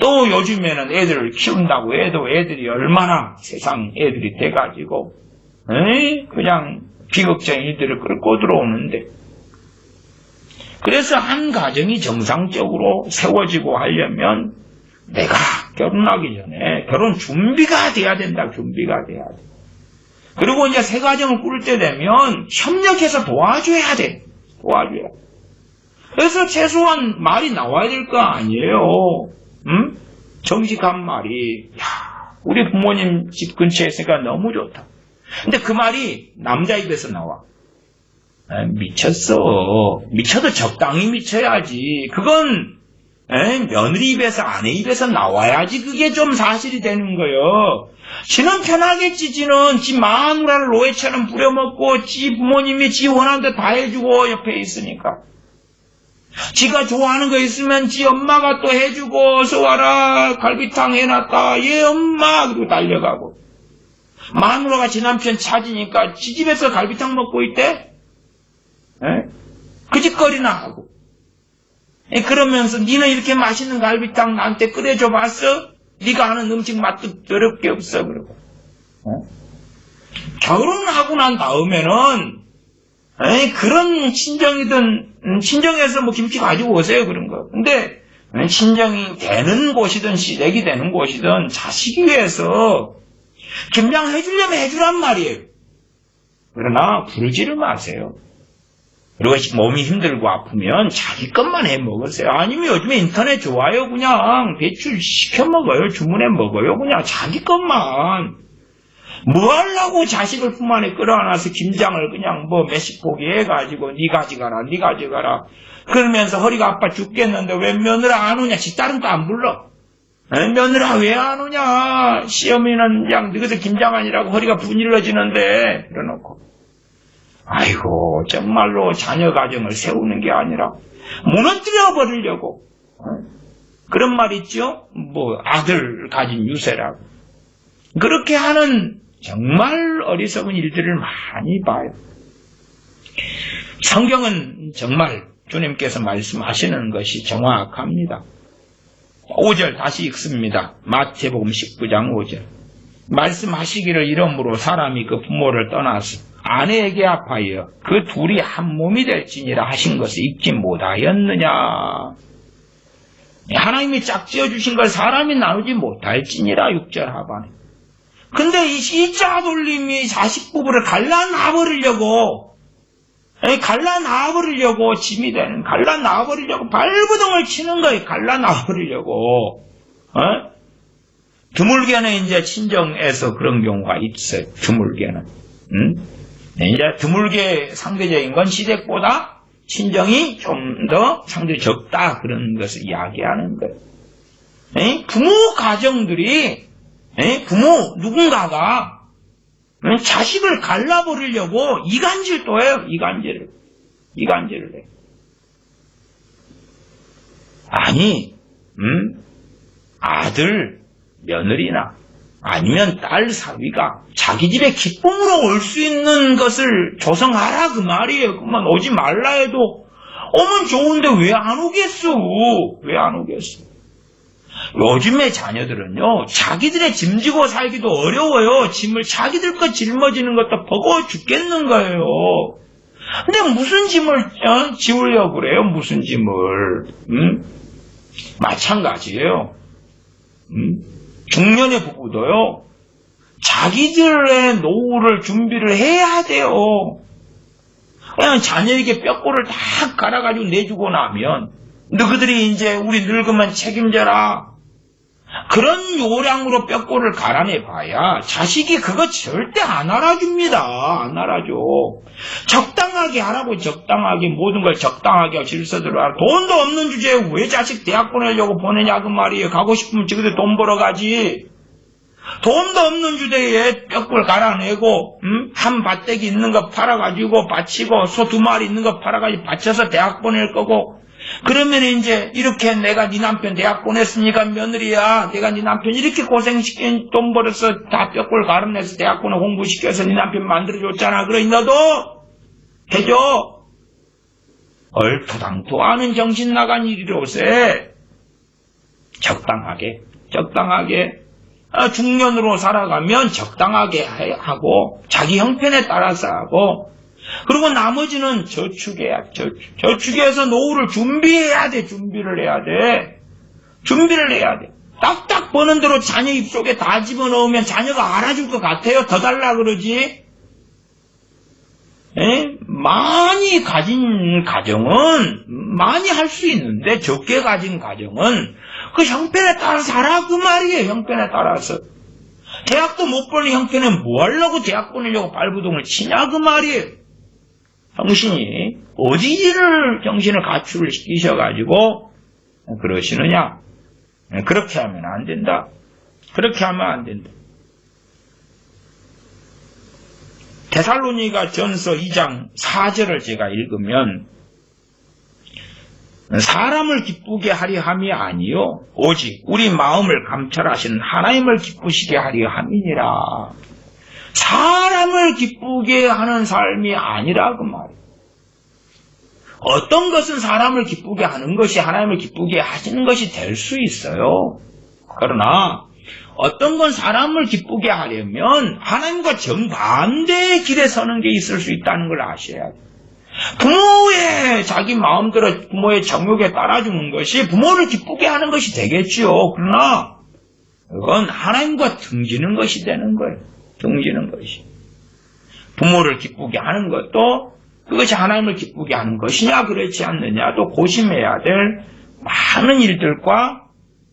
또 요즘에는 애들을 키운다고 해도 애들이 얼마나 세상 애들이 돼가지고, 그냥 비극적인 일들을 끌고 들어오는데, 그래서 한 가정이 정상적으로 세워지고 하려면 내가 결혼하기 전에 결혼 준비가 돼야 된다. 준비가 돼야 돼. 그리고 이제 새 가정을 꾸릴 때 되면 협력해서 도와줘야 돼. 도와줘야 돼. 그래서 최소한 말이 나와야 될 거 아니에요. 정직한 말이. 야, 우리 부모님 집 근처에 있으니까 너무 좋다. 근데 그 말이 남자 입에서 나와. 미쳤어. 미쳐도 적당히 미쳐야지. 그건 며느리 입에서 아내 입에서 나와야지 그게 좀 사실이 되는 거예요. 지는 편하겠지. 지는 지 마누라를 노예처럼 부려먹고 지 부모님이 지 원하는 데 다 해주고 옆에 있으니까. 지가 좋아하는 거 있으면 지 엄마가 또 해주고 어서 와라 갈비탕 해놨다. 예 엄마 그리고 달려가고. 마누라가 지 남편 찾으니까 지 집에서 갈비탕 먹고 있대. 그 짓거리나 하고. 그러면서 니는 이렇게 맛있는 갈비탕 나한테 끓여줘 봤어? 네가 하는 음식 맛도 더럽게 없어. 그러고. 결혼하고 난 다음에는 그런 친정이든 친정에서 뭐 김치 가지고 오세요 그런 거. 근데 친정이 되는 곳이든 시댁이 되는 곳이든 자식이 위해서 김장해주려면 해주란 말이에요. 그러나 부르지를 마세요. 그리고 몸이 힘들고 아프면 자기 것만 해 먹으세요. 아니면 요즘에 인터넷 좋아요. 그냥 배출 시켜 먹어요. 주문해 먹어요. 그냥 자기 것만. 뭐 하려고 자식을 품 안에 끌어안아서 김장을 그냥 뭐 몇십 포기 해가지고 니 가져가라 니 가져가라 그러면서 허리가 아파 죽겠는데 왜 며느라 안 오냐? 지 딸은 또 안 불러. 며느라 왜 안 오냐? 시어머니는 그냥 너희들 김장하니라고 허리가 분일러지는데 그러놓고 아이고 정말로 자녀 가정을 세우는 게 아니라 무너뜨려 버리려고 그런 말 있죠? 뭐 아들 가진 유세라고 그렇게 하는 정말 어리석은 일들을 많이 봐요. 성경은 정말 주님께서 말씀하시는 것이 정확합니다. 5절 다시 읽습니다. 마태복음 19장 5절. 말씀하시기를 이러므로 사람이 그 부모를 떠나서 아내에게 합하여 그 둘이 한 몸이 될지니라 하신 것을 잊지 못하였느냐. 하나님이 짝지어 주신 걸 사람이 나누지 못할지니라 6절 하반에. 근데 이 짜돌림이 자식 부부를 갈라놔버리려고 짐이 되는, 갈라놔버리려고 발부둥을 치는 거예요. 갈라놔버리려고. 드물게는 이제 친정에서 그런 경우가 있어요. 드물게는. 이제 드물게 상대적인 건 시댁보다 친정이 좀 더 상대 적다. 그런 것을 이야기하는 거예요. 부모 가정들이, 부모 누군가가 자식을 갈라버리려고 이간질도 해요. 이간질을 해요. 아니, 아들, 며느리나 아니면 딸 사위가 자기 집에 기쁨으로 올 수 있는 것을 조성하라 그 말이에요. 그만 오지 말라 해도 오면 좋은데 왜 안 오겠어? 왜 안 오겠어? 요즘의 자녀들은요, 자기들의 짐지고 살기도 어려워요. 짐을 자기들 것 짊어지는 것도 버거워 죽겠는 거예요. 근데 무슨 짐을 지우려고 그래요? 무슨 짐을? 마찬가지예요. 중년의 부부도요, 자기들의 노후를 준비를 해야 돼요. 그냥 자녀에게 뼈골을 다 갈아가지고 내주고 나면, 너희들이 이제 우리 늙으면 책임져라. 그런 요량으로 뼈골을 갈아내봐야 자식이 그거 절대 안 알아줍니다. 안 알아줘. 적당하게 하라고, 적당하게 모든 걸 적당하게 질서대로 하라. 돈도 없는 주제에 왜 자식 대학 보내려고 보내냐 그 말이에요. 가고 싶으면 저기서 돈 벌어 가지. 돈도 없는 주제에 뼈골 갈아내고 한 밭대기 있는 거 팔아가지고 바치고 소 2마리 있는 거 팔아가지고 바쳐서 대학 보낼 거고, 그러면 이제 이렇게 내가 네 남편 대학 보냈으니까 며느리야, 내가 네 남편 이렇게 고생시킨 돈 벌어서 다 뼈골 갈아내서 대학 보내 공부시켜서 네 남편 만들어줬잖아. 그러니 너도 해줘. 얼토당토하는 정신 나간 일이로세. 적당하게 중년으로 살아가면 적당하게 하고 자기 형편에 따라서 하고, 그리고 나머지는 저축해야 저축해서 노후를 준비해야 돼. 준비를 해야 돼. 딱딱 버는 대로 자녀 입속에 다 집어넣으면 자녀가 알아줄 것 같아요? 더 달라 그러지? 많이 가진 가정은 많이 할 수 있는데, 적게 가진 가정은 그 형편에 따라서 살아 그 말이에요. 형편에 따라서. 대학도 못 보는 형편에 뭐 하려고 대학 보내려고 발부동을 치냐 그 말이에요. 정신이 어디를 정신을 가출을 시키셔가지고 그러시느냐. 그렇게 하면 안 된다. 데살로니가 전서 2장 4절을 제가 읽으면, 사람을 기쁘게 하려 함이 아니요 오직 우리 마음을 감찰하시는 하나님을 기쁘시게 하려 함이니라. 사람을 기쁘게 하는 삶이 아니라 그 말이에요. 어떤 것은 사람을 기쁘게 하는 것이 하나님을 기쁘게 하시는 것이 될 수 있어요. 그러나 어떤 건 사람을 기쁘게 하려면 하나님과 정반대의 길에 서는 게 있을 수 있다는 걸 아셔야 돼요. 부모의 자기 마음대로 부모의 정욕에 따라주는 것이 부모를 기쁘게 하는 것이 되겠지요. 그러나 그건 하나님과 등지는 것이 되는 거예요. 등지는 것이. 부모를 기쁘게 하는 것도 그것이 하나님을 기쁘게 하는 것이냐 그렇지 않느냐도 고심해야 될 많은 일들과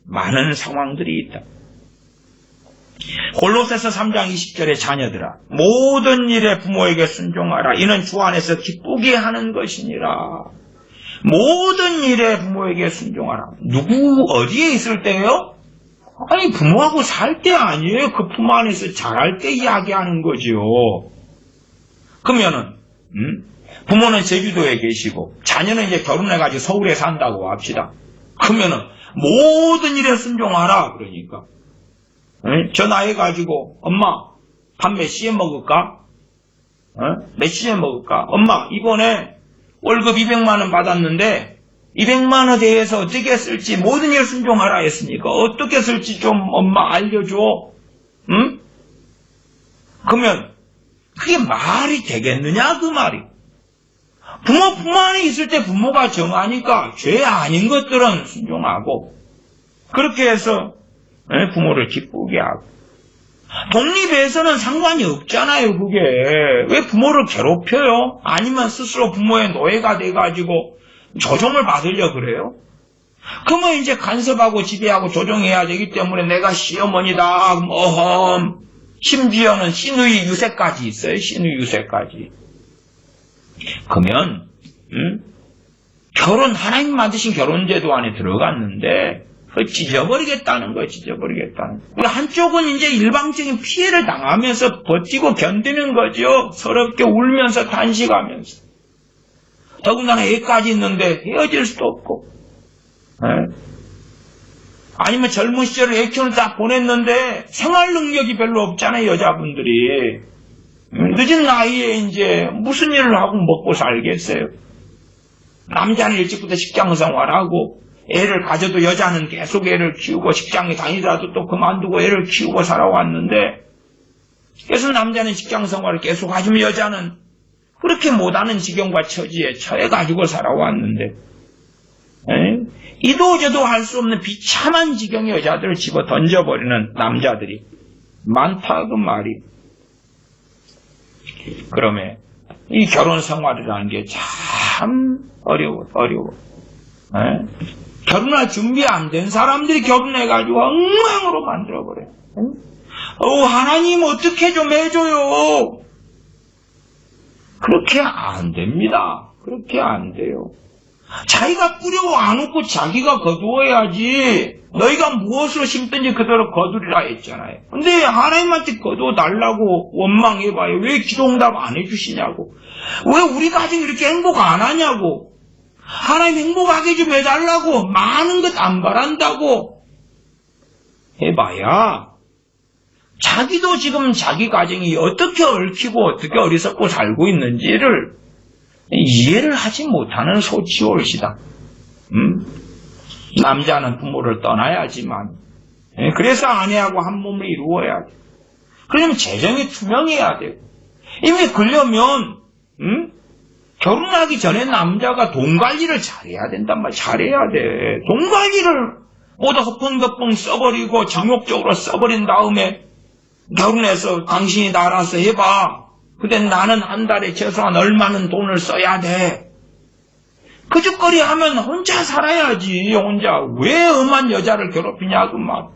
많은 상황들이 있다. 골로새서 3장 20절에 자녀들아 모든 일에 부모에게 순종하라. 이는 주 안에서 기쁘게 하는 것이니라. 모든 일에 부모에게 순종하라. 누구 어디에 있을 때요? 아니 부모하고 살 때 아니에요. 그 품 안에서 자랄 때 이야기하는 거지요. 그러면은 부모는 제주도에 계시고 자녀는 이제 결혼해가지고 서울에 산다고 합시다. 그러면은 모든 일에 순종하라 그러니까 전화해가지고 엄마 밥 몇 시에 먹을까? 몇 시에 먹을까? 엄마 이번에 월급 200만 원 받았는데 200만 원에 대해서 어떻게 쓸지 모든 일 순종하라 했으니까 어떻게 쓸지 좀 엄마 알려줘. 응? 그러면 그게 말이 되겠느냐 그 말이. 부모 품 안에 있을 때 부모가 정하니까 죄 아닌 것들은 순종하고 그렇게 해서 부모를 기쁘게 하고 독립에서는 상관이 없잖아요. 그게 왜 부모를 괴롭혀요? 아니면 스스로 부모의 노예가 돼가지고 조종을 받으려 그래요? 그러면 이제 간섭하고 지배하고 조종해야 되기 때문에 내가 시어머니다 심지어는 신의 유세까지 있어요. 신의 유세까지. 그러면 결혼 하나님 만드신 결혼제도 안에 들어갔는데 그걸 찢어버리겠다는 거예요. 찢어버리겠다는 거예요. 한쪽은 이제 일방적인 피해를 당하면서 버티고 견디는 거죠. 서럽게 울면서 단식하면서. 더군다나 애까지 있는데 헤어질 수도 없고. 아니면 젊은 시절에 애 키우는 다 보냈는데 생활 능력이 별로 없잖아요. 여자분들이. 늦은 나이에 이제 무슨 일을 하고 먹고 살겠어요. 남자는 일찍부터 직장 생활하고 애를 가져도 여자는 계속 애를 키우고 직장에 다니더라도 또 그만두고 애를 키우고 살아왔는데 그래서 남자는 직장 생활을 계속 하지만 여자는 그렇게 못하는 지경과 처지에 처해가지고 살아왔는데 이도저도 할 수 없는 비참한 지경의 여자들을 집어 던져버리는 남자들이 많다 그 말이. 그러면 이 결혼 생활이라는 게 참 어려워. 결혼할 준비 안 된 사람들이 결혼해가지고 엉망으로 만들어버려요. 하나님 어떻게 좀 해줘요. 그렇게 안 됩니다. 그렇게 안 돼요. 자기가 뿌리고 안 웃고 자기가 거두어야지. 너희가 무엇으로 심든지 그대로 거두리라 했잖아요. 근데 하나님한테 거두어 달라고 원망해봐요. 왜 기도응답 안 해주시냐고. 왜 우리 가정 이렇게 행복 안 하냐고. 하나님 행복하게 좀 해달라고. 많은 것 안 바란다고 해봐야 자기도 지금 자기 가정이 어떻게 얽히고 어떻게 어리석고 살고 있는지를 이해를 하지 못하는 소치올시다. 남자는 부모를 떠나야지만 그래서 아내하고 한 몸을 이루어야 돼. 그러면 재정이 투명해야 돼. 이미 그러려면 결혼하기 전에 남자가 돈 관리를 잘해야 된단 말이야. 잘해야 돼. 돈 관리를 모두 허풍거풍 써버리고 정욕적으로 써버린 다음에 결혼해서 당신이 다 알아서 해봐. 근데 나는 한 달에 최소한 얼마는 돈을 써야 돼. 그 짓거리 하면 혼자 살아야지. 혼자. 왜 엄한 여자를 괴롭히냐 그 말.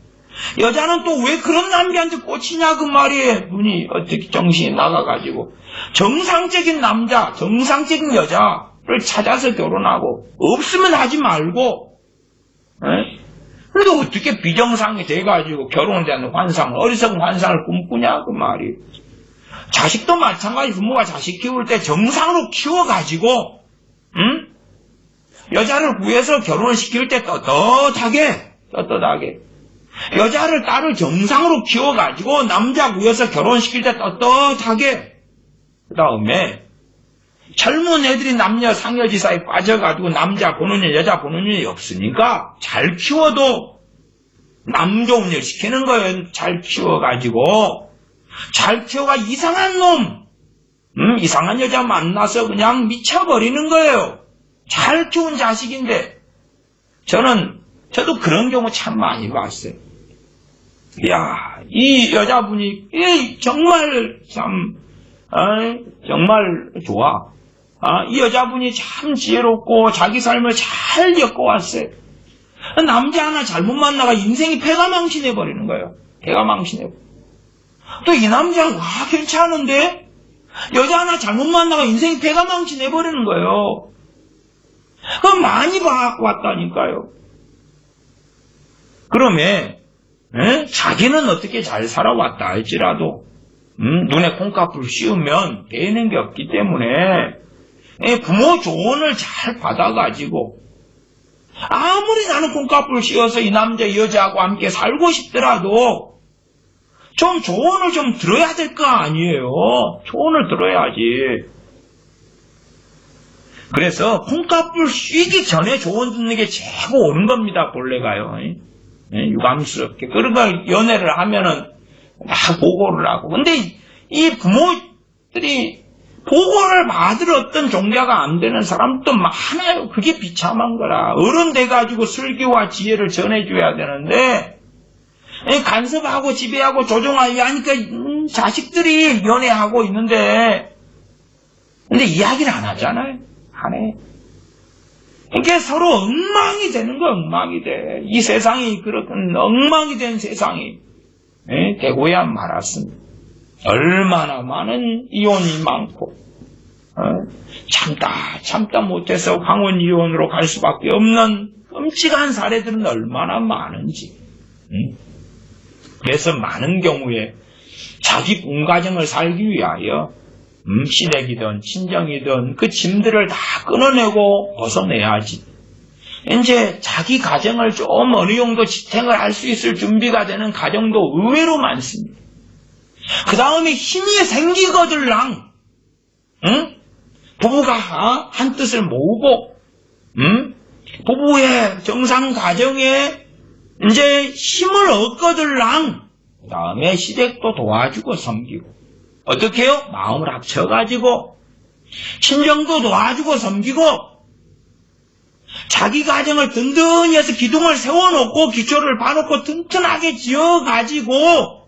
여자는 또 왜 그런 남자한테 꽂히냐 그 말이에요. 눈이 어떻게 정신이 나가가지고. 정상적인 남자, 정상적인 여자를 찾아서 결혼하고 없으면 하지 말고 그래도 어떻게 비정상이 돼가지고 결혼에 대한 환상을 어리석은 환상을 꿈꾸냐 그 말이. 자식도 마찬가지. 부모가 자식 키울 때 정상으로 키워가지고 여자를 구해서 결혼을 시킬 때 떳떳하게 여자를 딸을 정상으로 키워가지고 남자 구해서 결혼시킬 때 떳떳하게. 그 다음에 젊은 애들이 남녀 상여지사에 빠져가지고 남자 보는 일 여자 보는 일이 없으니까 잘 키워도 남 좋은 일 시키는 거예요. 잘 키워가지고 잘 키워가 이상한 놈 이상한 여자 만나서 그냥 미쳐버리는 거예요. 잘 키운 자식인데. 저도 그런 경우 참 많이 봤어요. 이야, 이 여자분이 정말 정말 좋아. 이 여자분이 참 지혜롭고 자기 삶을 잘 겪어왔어요. 남자 하나 잘못 만나가 인생이 패가 망신해버리는 거예요. 패가 망신해버리고. 또 이 남자가 괜찮은데? 여자 하나 잘못 만나가 인생이 패가망치 내버리는 거예요. 그럼 많이 봐왔다니까요. 그러면 자기는 어떻게 잘 살아왔다 할지라도 눈에 콩깍불 씌우면 되는 게 없기 때문에 부모 조언을 잘 받아가지고 아무리 나는 콩깍불 씌워서 이 남자 이 여자하고 함께 살고 싶더라도 좀 조언을 좀 들어야 될 거 아니에요. 조언을 들어야지. 그래서 콩깍불 씌기 전에 조언 듣는 게 최고 옳은 겁니다. 본래가요. 유감스럽게. 그러니까 연애를 하면은 막 보고를 하고. 근데 이 부모들이 보고를 받을 어떤 종자가 안 되는 사람도 많아요. 그게 비참한 거라. 어른 돼가지고 슬기와 지혜를 전해줘야 되는데 간섭하고 지배하고 조종하니까 자식들이 연애하고 있는데 근데 이야기를 안 하잖아요. 안 해. 이게 서로 엉망이 되는 거 엉망이 돼. 이 세상이 그렇군 엉망이 된 세상이 되고야 말았습니다. 얼마나 많은 이혼이 많고 참다 못해서 황혼 이혼으로 갈 수밖에 없는 끔찍한 사례들은 얼마나 많은지. 그래서 많은 경우에 자기 본가정을 살기 위하여 시댁이든 친정이든 그 짐들을 다 끊어내고 벗어내야지. 이제 자기 가정을 좀 어느 정도 지탱을 할 수 있을 준비가 되는 가정도 의외로 많습니다. 그 다음에 힘이 생기거들랑 부부가 한 뜻을 모으고 부부의 정상 가정에 이제 힘을 얻거들랑 그 다음에 시댁도 도와주고 섬기고 어떻게 해요? 마음을 합쳐가지고 친정도 도와주고 섬기고 자기 가정을 든든히 해서 기둥을 세워놓고 기초를 봐놓고 튼튼하게 지어가지고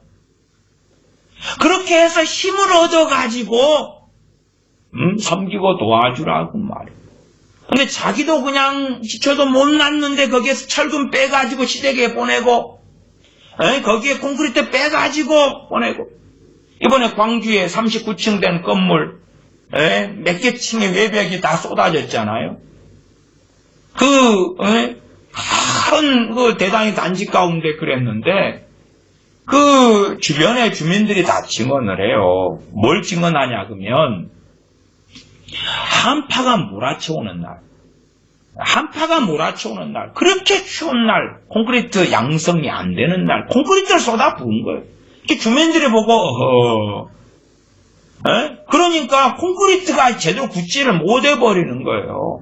그렇게 해서 힘을 얻어가지고 섬기고 도와주라고 말이에요. 근데 자기도 그냥 기초도 못 놨는데 거기에서 철근 빼가지고 시댁에 보내고 거기에 콘크리트 빼가지고 보내고 이번에 광주에 39층 된 건물 몇 개 층의 외벽이 다 쏟아졌잖아요. 큰 그 대단히 단지 가운데 그랬는데 그 주변의 주민들이 다 증언을 해요. 뭘 증언하냐 그러면 한파가 몰아쳐오는 날 그렇게 추운 날 콘크리트 양성이 안 되는 날 콘크리트를 쏟아 부은 거예요. 주민들이 보고 그러니까 콘크리트가 제대로 굳지를 못해버리는 거예요.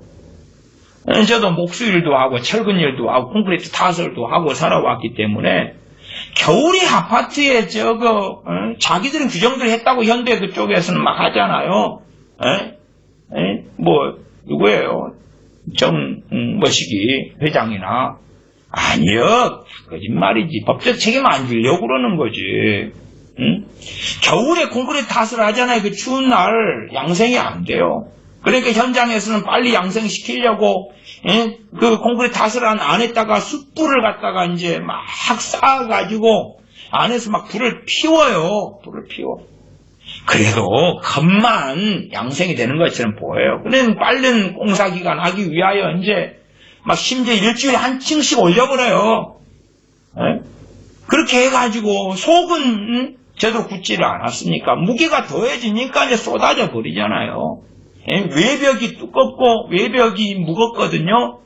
저도 목수일도 하고 철근일도 하고 콘크리트 타설도 하고 살아왔기 때문에 겨울에 아파트에 자기들은 규정들 했다고 현대 그쪽에서는 막 하잖아요. 누구예요? 정머시기 회장이나 아니요 거짓말이지. 법적 책임 안 지려고 그러는 거지. 겨울에 콘크리트 탓을 하잖아요. 그 추운 날 양생이 안 돼요. 그러니까 현장에서는 빨리 양생시키려고 그 콘크리트 탓을 안 했다가 숯불을 갖다가 이제 막 쌓아가지고 안에서 막 불을 피워요. 그래도 겉만 양생이 되는 것처럼 보여요. 그는 빠른 공사기간 하기 위하여 이제 막 심지어 일주일에 한 층씩 올려버려요. 그렇게 해가지고 속은 제대로 굳지를 않았으니까 무게가 더해지니까 이제 쏟아져 버리잖아요. 외벽이 두껍고 외벽이 무겁거든요.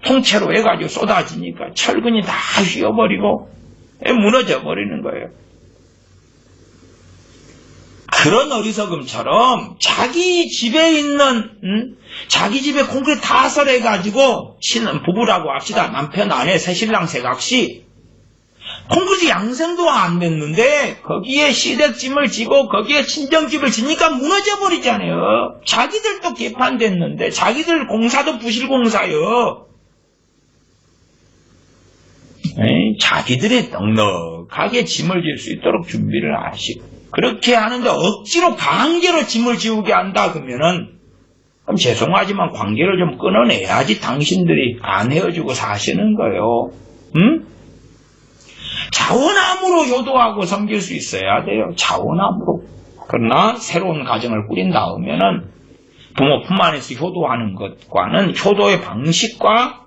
통째로 해가지고 쏟아지니까 철근이 다 휘어버리고 무너져 버리는 거예요. 그런 어리석음처럼 자기 집에 있는 자기 집에 콘크리트 타설해가지고 치는 부부라고 합시다. 남편 아내 새신랑 새각시 콘크리트 양생도 안 됐는데 거기에 시댁짐을 지고 거기에 친정집을 지니까 무너져 버리잖아요. 자기들도 개판됐는데 자기들 공사도 부실공사요. 자기들이 넉넉하게 짐을 질 수 있도록 준비를 하시고 그렇게 하는데 억지로 강제로 짐을 지우게 한다 그러면은 그럼 죄송하지만 관계를 좀 끊어내야지 당신들이 안 헤어지고 사시는 거예요. 자원 아무리 자원함으로 효도하고 섬길 수 있어야 돼요. 자원함으로. 그러나 새로운 가정을 꾸린 다음에는 부모 품 안에서 효도하는 것과는 효도의 방식과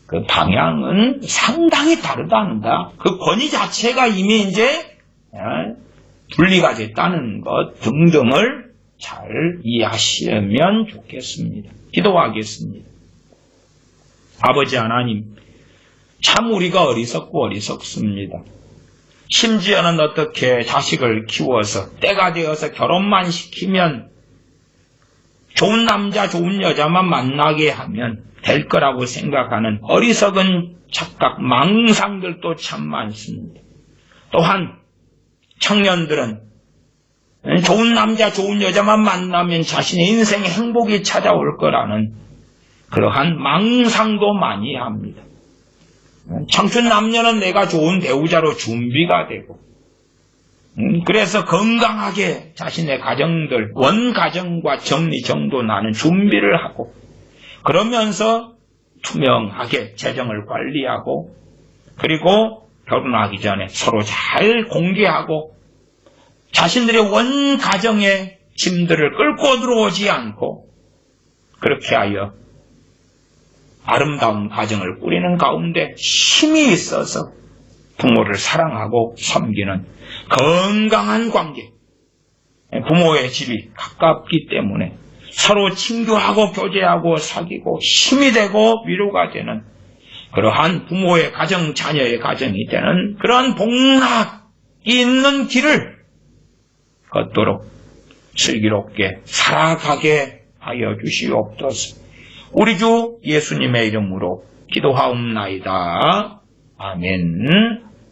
그 방향은 상당히 다르다는다. 그 권위 자체가 이미 이제 분리가 됐다는 것 등등을 잘 이해하시면 좋겠습니다. 기도하겠습니다. 아버지 하나님, 참 우리가 어리석고 어리석습니다. 심지어는 어떻게 자식을 키워서 때가 되어서 결혼만 시키면 좋은 남자, 좋은 여자만 만나게 하면 될 거라고 생각하는 어리석은 착각, 망상들도 참 많습니다. 또한 청년들은 좋은 남자, 좋은 여자만 만나면 자신의 인생에 행복이 찾아올 거라는 그러한 망상도 많이 합니다. 청춘 남녀는 내가 좋은 배우자로 준비가 되고 그래서 건강하게 자신의 가정들, 원가정과 정리정돈하는 준비를 하고 그러면서 투명하게 재정을 관리하고 그리고 결혼하기 전에 서로 잘 공개하고 자신들의 원가정의 짐들을 끌고 들어오지 않고 그렇게 하여 아름다운 가정을 꾸리는 가운데 힘이 있어서 부모를 사랑하고 섬기는 건강한 관계, 부모의 집이 가깝기 때문에 서로 친교하고 교제하고 사귀고 힘이 되고 위로가 되는 그러한 부모의 가정, 자녀의 가정이 되는 그러한 복락이 있는 길을 걷도록 슬기롭게 살아가게 하여 주시옵소서. 우리 주 예수님의 이름으로 기도하옵나이다. 아멘.